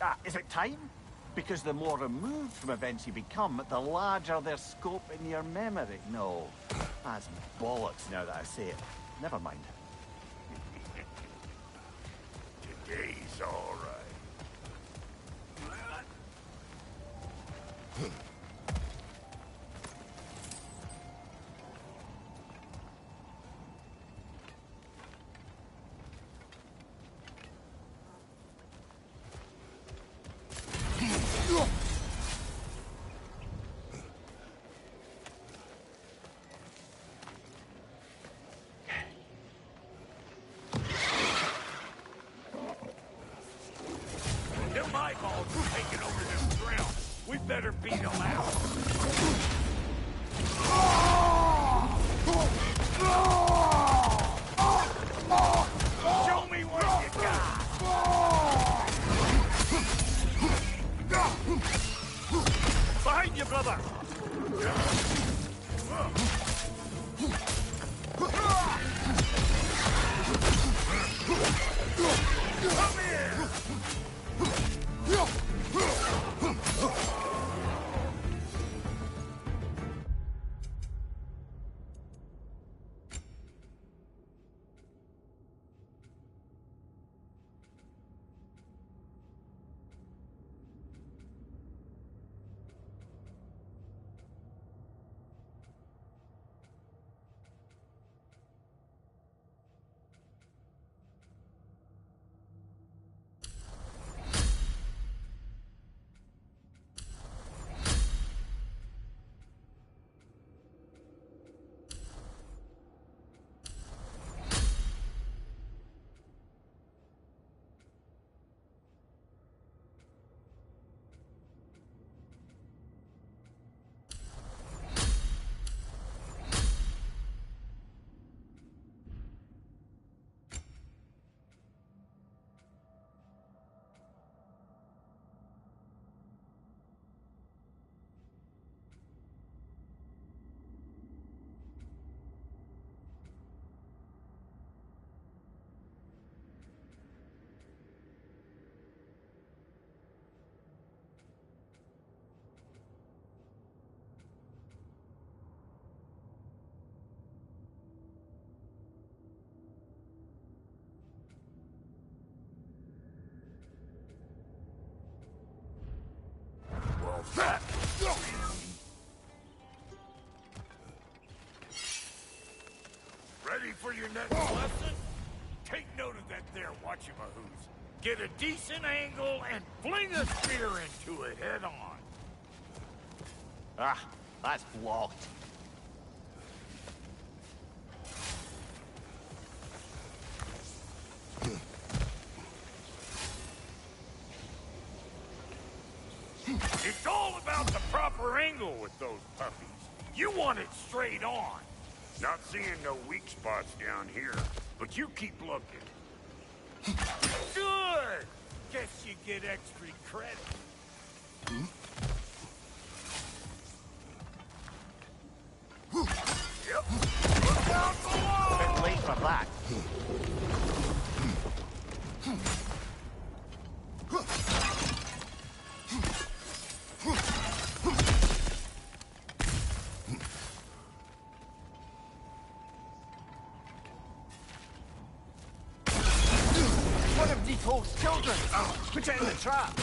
Ah, is it time? Because the more removed from events you become, the larger their scope in your memory. No. That's bollocks now that I say it. Never mind. Today's all right. Them eyeballs are taking over this ground. We better beat them out. Show me what you got. Behind you, brother. Come here. That. Ready for your next lesson? Take note of that there watchamahoos. Get a decent angle and fling a spear into it head on. Ah, that's blocked. It's all about the proper angle with those puppies. You want it straight on. Not seeing no weak spots down here, but you keep looking. Good! Guess you get extra credit. Yep. Look out below! Bit late for that. One of Nicole's children! Put it in the trap!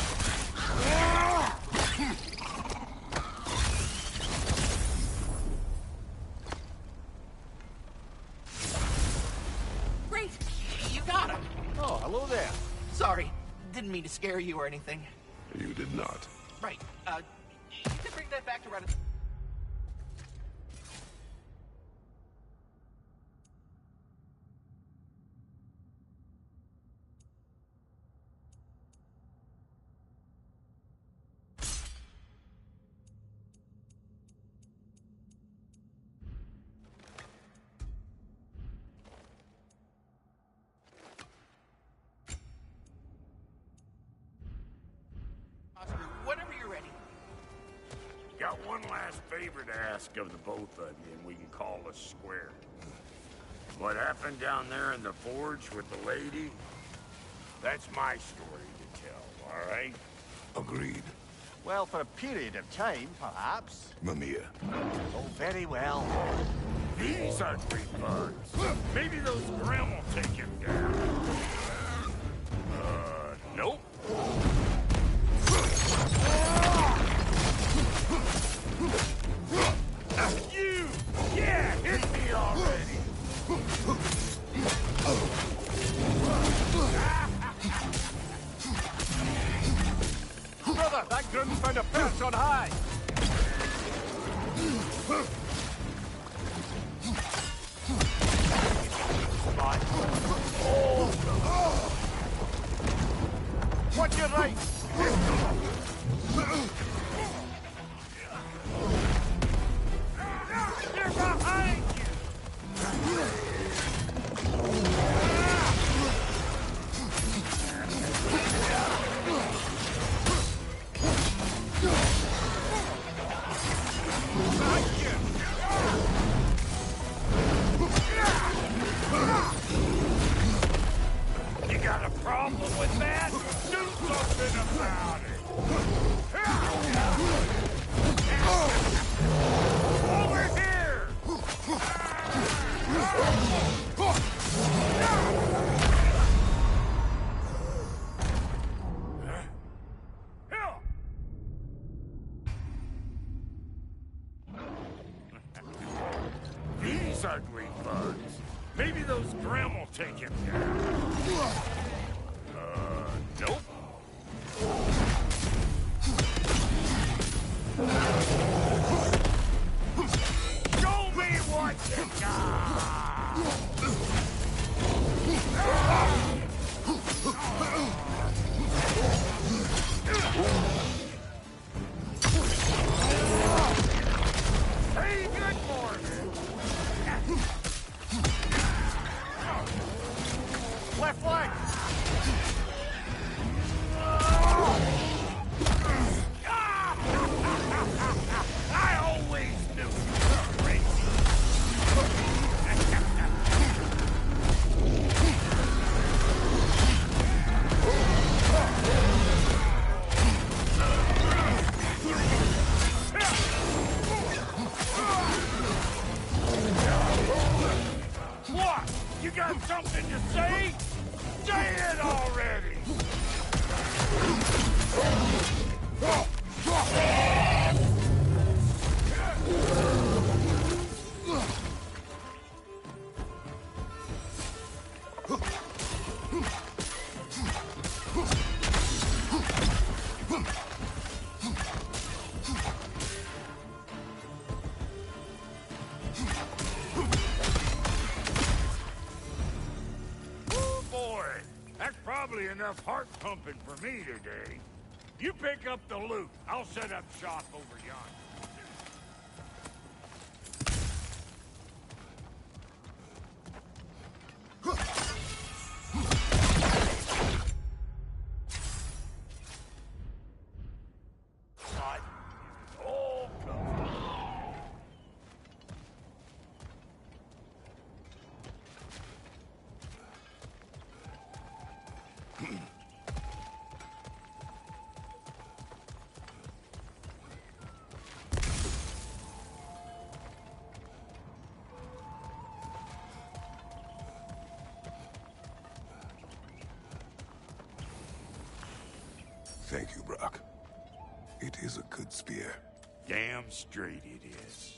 Great! You got him! Oh, hello there. Sorry, didn't mean to scare you or anything. You did not. Right, you can bring that back to Ragnarök. Whenever you're ready. Got one last favor to ask of the both of you, and we can call us square. What happened down there in the forge with the lady? That's my story to tell, all right? Agreed. Well, for a period of time, perhaps. Mamiya. Oh, very well. These ugly bugs. Maybe those Grim will take him down. Nope. You! Yeah, hit me already! Brother, that Grim's found a perch on high! Watch your right! They're behind you! You got a problem with that? Do something about it! Over here! These ugly bugs. Maybe those Grim will take him down. Nope. Show me what you got! Hey, good morning! Left leg! I always knew you were crazy! What? You got something to say? Say it already! Boy, that's probably enough heart pumping for me today. You pick up the loot. I'll set up shop over yonder. What? Oh, come on. Thank you, Brock. It is a good spear. Damn straight it is.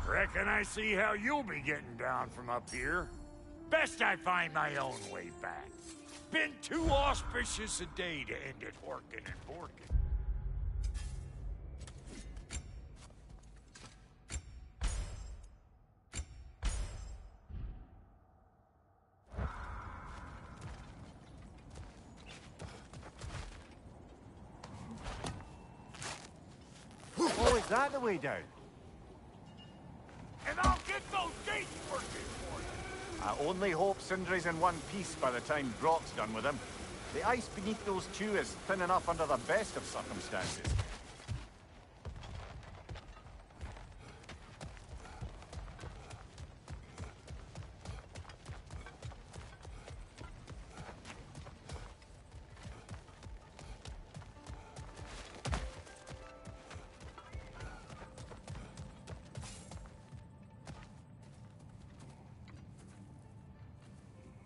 Reckon I see how you'll be getting down from up here. Best I find my own way back. Been too auspicious a day to end it horkin' and borkin'. Oh, is that the way down? And I'll get those gates working for you! I only hope Sindri's in one piece by the time Brock's done with him. The ice beneath those two is thin enough under the best of circumstances.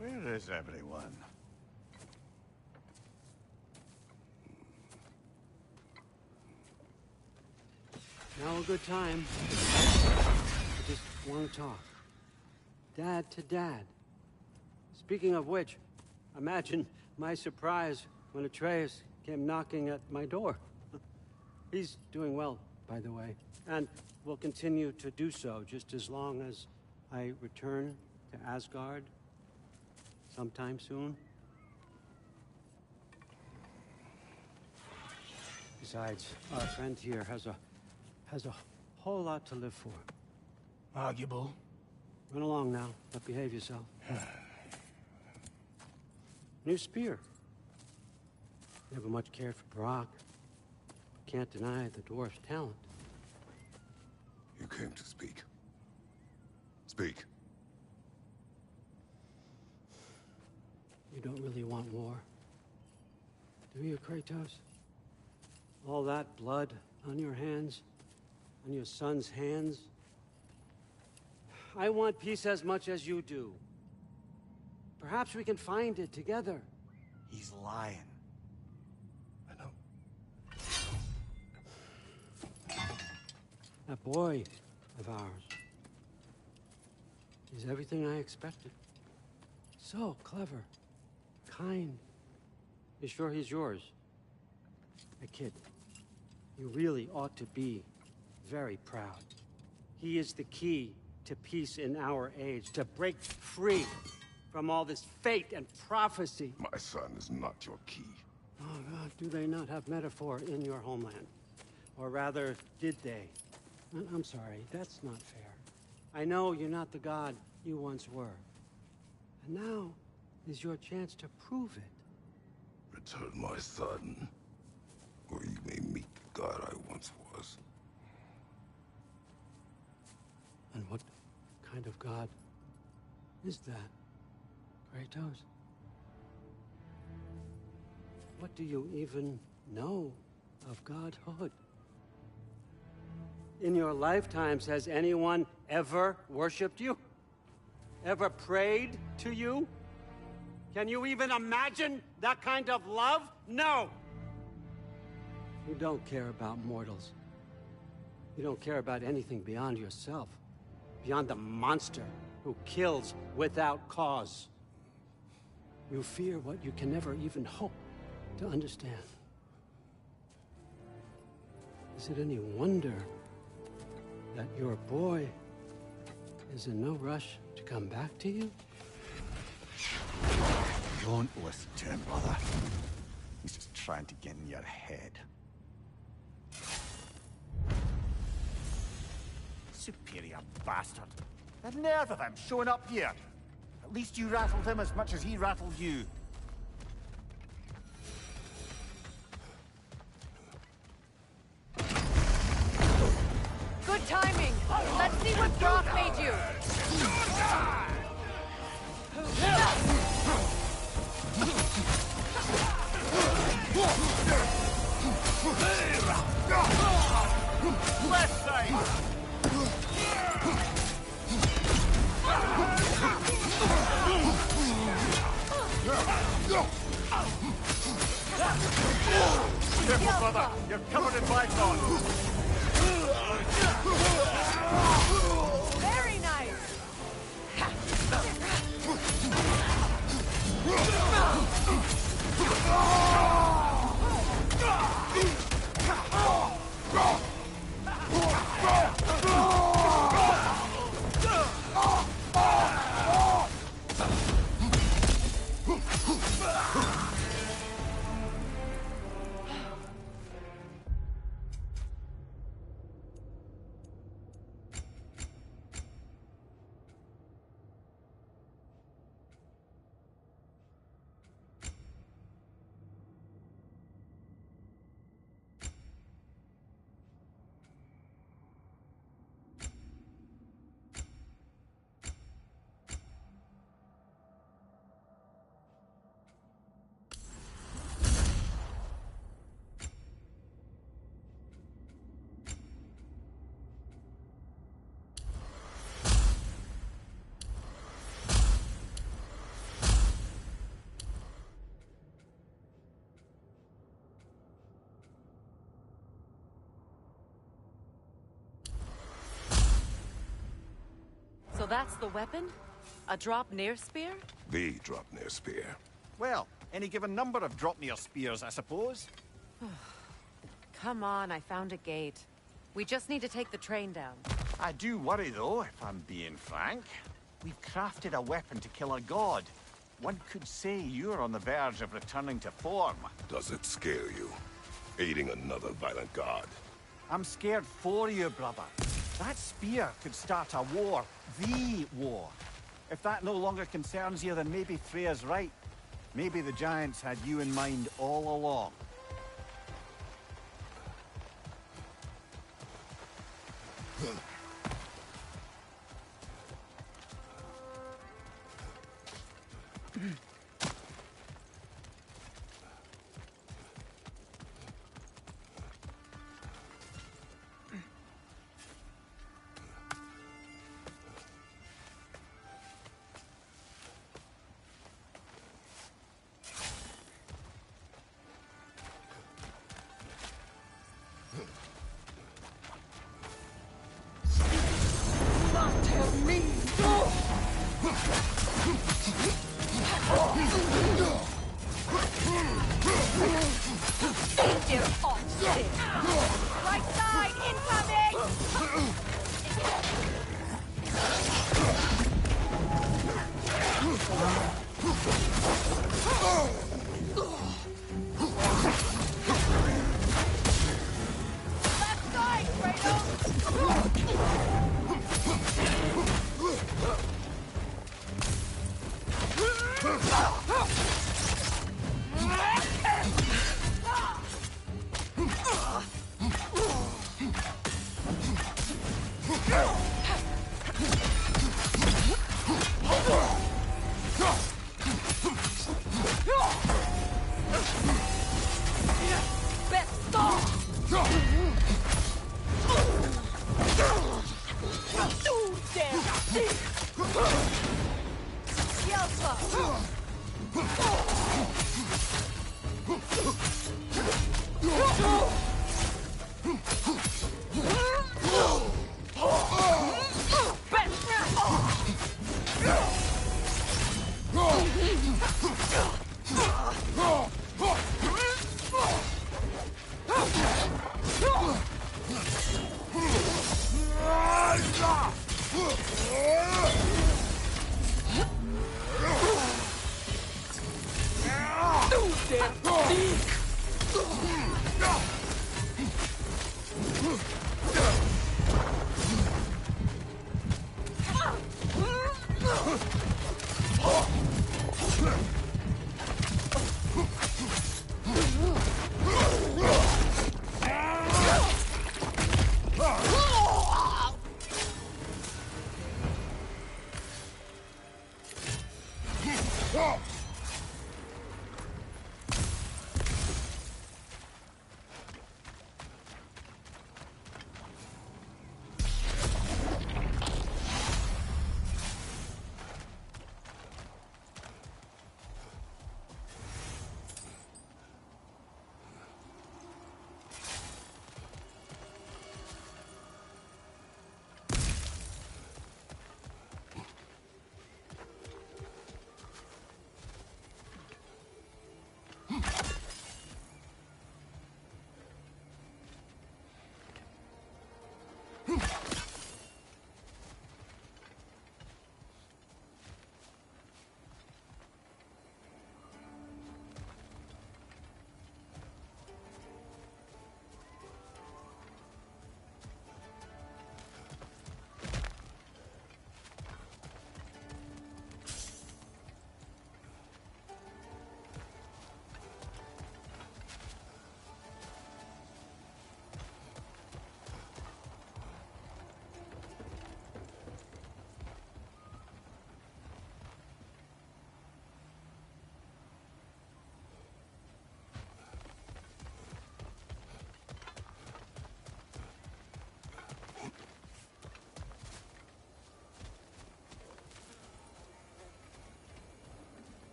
Where is everyone? Now a good time. I just want to talk. Dad to Dad. Speaking of which, imagine my surprise when Atreus came knocking at my door. He's doing well, by the way, and will continue to do so just as long as I return to Asgard sometime soon. Besides, our friend here has a whole lot to live for. Arguable. Run along now, but behave yourself. New spear. Never much cared for Brock. Can't deny the dwarf's talent. You came to speak. Speak. You don't really want war, do you, Kratos? All that blood on your hands, on your son's hands? I want peace as much as you do. Perhaps we can find it together. He's lying. I know. That boy of ours. He's everything I expected. So clever. Kind. You sure he's yours? A kid. You really ought to be very proud. He is the key to peace in our age, to break free from all this fate and prophecy. My son is not your key. Oh, God, do they not have metaphor in your homeland? Or rather, did they? I'm sorry, that's not fair. I know you're not the god you once were. And now is your chance to prove it. Return my son, or you may meet the god I once was. And what kind of god is that, Kratos? What do you even know of godhood? In your lifetimes, has anyone ever worshipped you? Ever prayed to you? Can you even imagine that kind of love? No! You don't care about mortals. You don't care about anything beyond yourself. Beyond the monster who kills without cause. You fear what you can never even hope to understand. Is it any wonder that your boy is in no rush to come back to you? Don't listen to him, brother. He's just trying to get in your head. Superior bastard. The nerve of him showing up here. At least you rattled him as much as he rattled you. Good timing. Let's see what Brock made you. Left side! Careful, brother! You're covered in Bifrost! Very nice! So that's the weapon? A Draupnir spear? The Draupnir spear. Well, any given number of Draupnir spears, I suppose. Come on, I found a gate. We just need to take the train down. I do worry, though, if I'm being frank. We've crafted a weapon to kill a god. One could say you're on the verge of returning to form. Does it scare you? Aiding another violent god? I'm scared for you, brother. That spear could start a war. The war. If that no longer concerns you, then maybe Freya's right. Maybe the Giants had you in mind all along. Right side, incoming! Left side,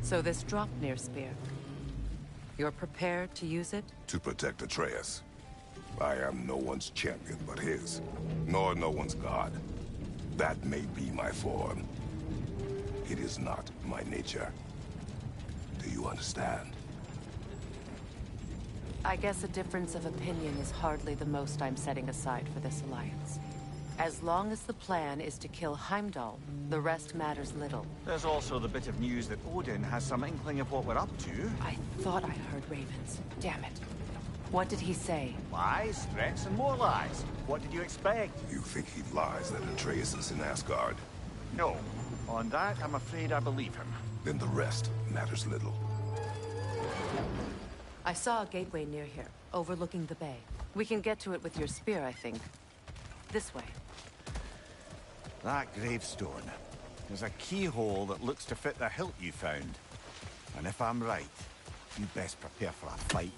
So this Draupnir spear. You're prepared to use it? To protect Atreus. I am no one's champion but his, nor no one's god. That may be my form. It is not my nature. Do you understand? I guess a difference of opinion is hardly the most I'm setting aside for this alliance. As long as the plan is to kill Heimdall, the rest matters little. There's also the bit of news that Odin has some inkling of what we're up to. I thought I heard ravens. Damn it. What did he say? Lies, threats, and more lies. What did you expect? You think he lies that Atreus is in Asgard? No. On that, I'm afraid I believe him. Then the rest matters little. I saw a gateway near here, overlooking the bay. We can get to it with your spear, I think. This way. That gravestone. There's a keyhole that looks to fit the hilt you found. And if I'm right, you best prepare for a fight.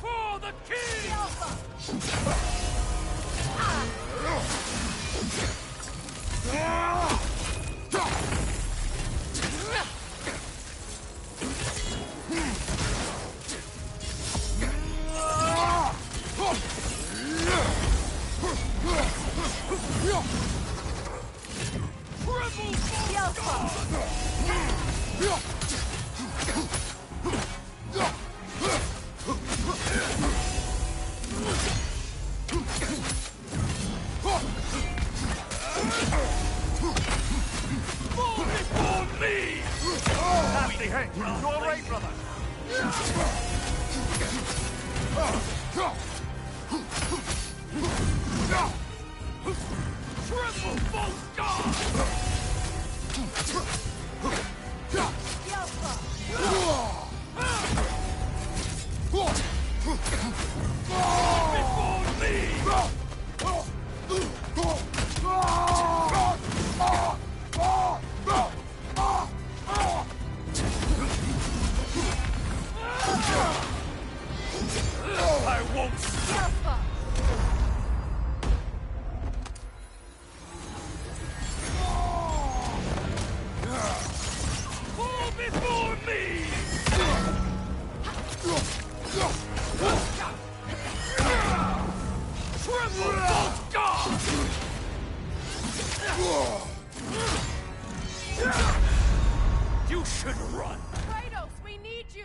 For the king! You should run! Kratos, we need you!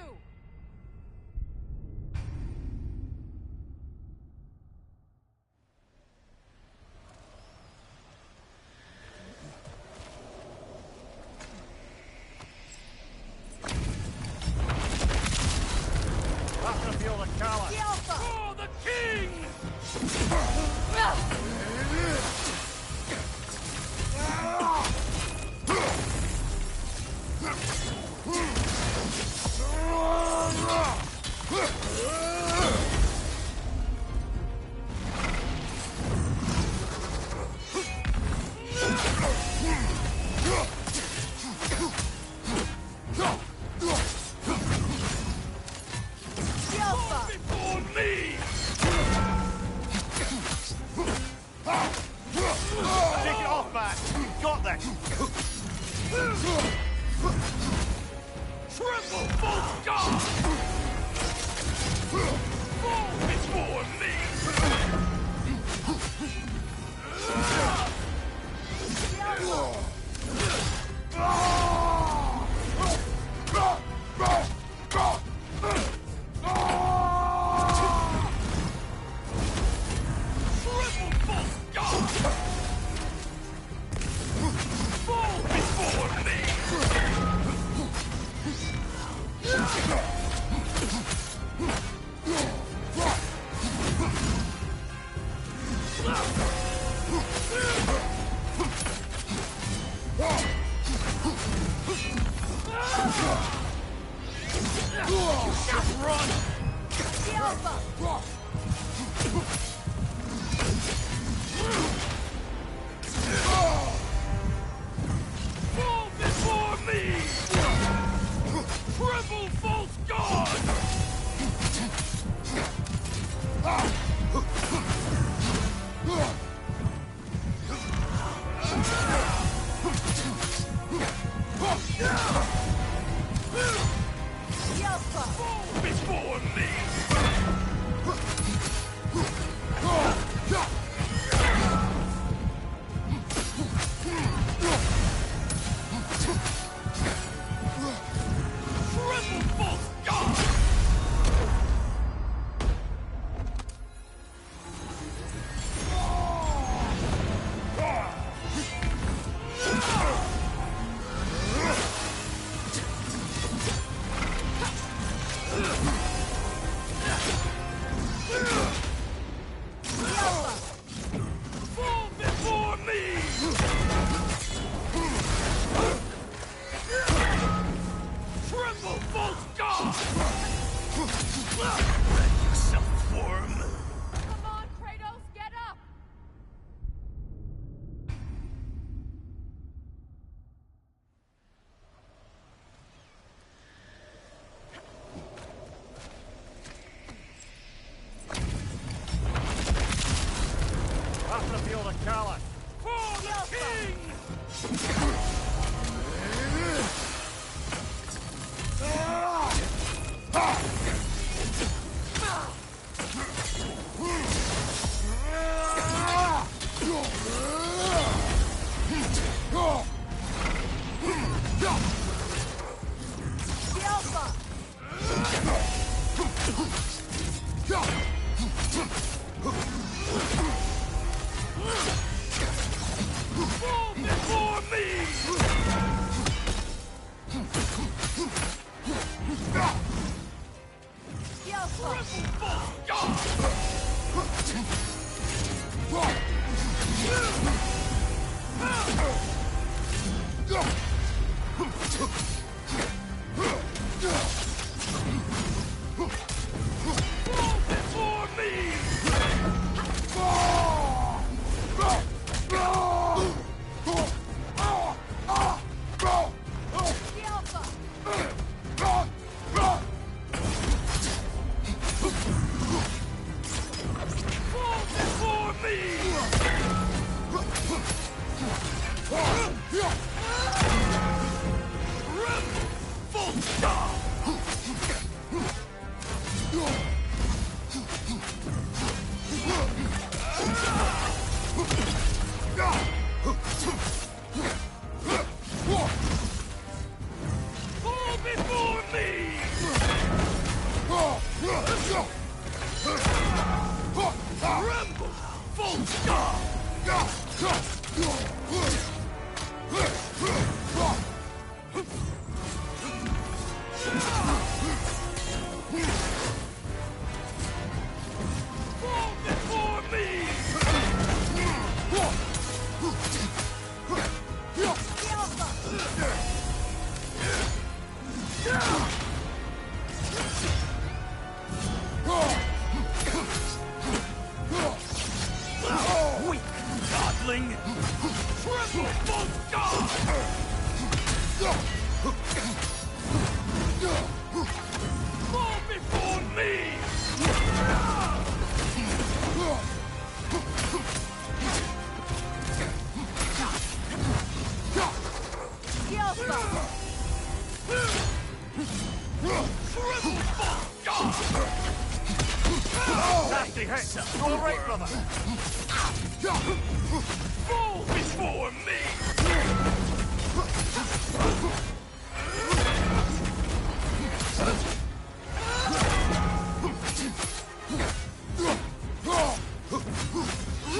I can feel the collar. Take it off, man! You've got this! Triple full god! Fall before me!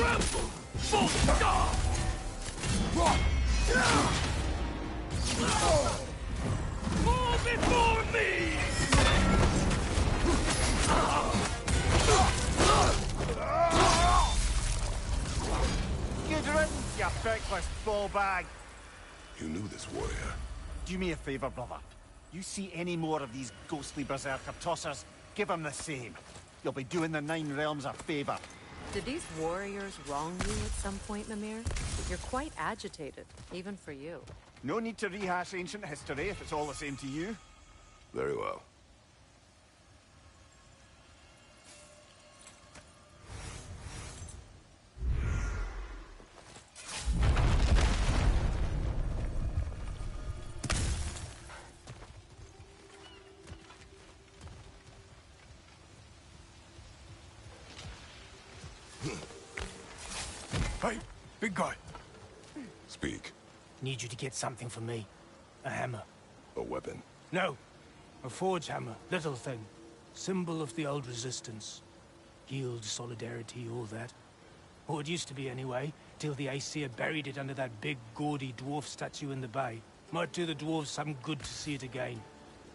tremble! Full stop! Fall before me! Good riddance, you feckless ball bag. You knew this warrior. Do me a favor, brother. You see any more of these ghostly berserker tossers, give them the same. You'll be doing the Nine Realms a favor. Did these warriors wrong you at some point, Mimir? You're quite agitated, even for you. No need to rehash ancient history if it's all the same to you. Very well. Hey, big guy. Speak. Need you to get something for me. A hammer. A weapon. No. A forge hammer. Little thing. Symbol of the old resistance. Guild, solidarity, all that. Or it used to be anyway, till the Aesir buried it under that big, gaudy dwarf statue in the bay. Might do the dwarves some good to see it again.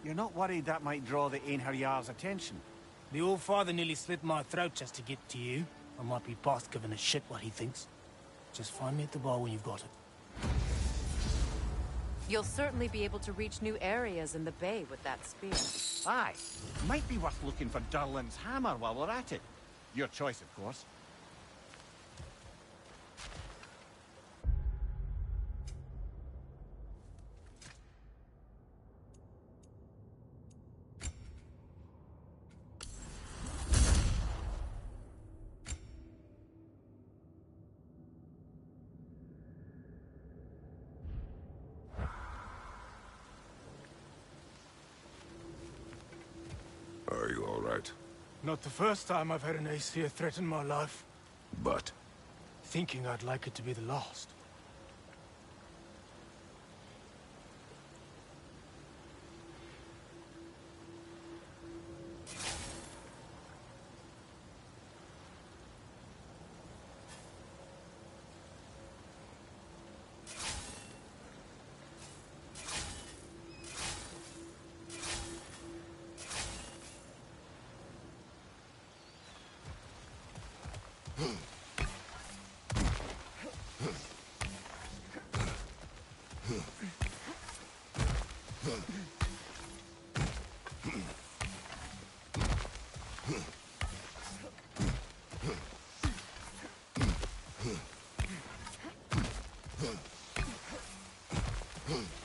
You're not worried that might draw the Einherjar's attention? The All-Father nearly slit my throat just to get to you. I might be past giving a shit what he thinks. Just find me at the bar when you've got it. You'll certainly be able to reach new areas in the bay with that spear. Aye. Might be worth looking for Durlin's hammer while we're at it. Your choice, of course. Are you all right? Not the first time I've had an Aesir threaten my life. But? Thinking I'd like it to be the last. Hmm.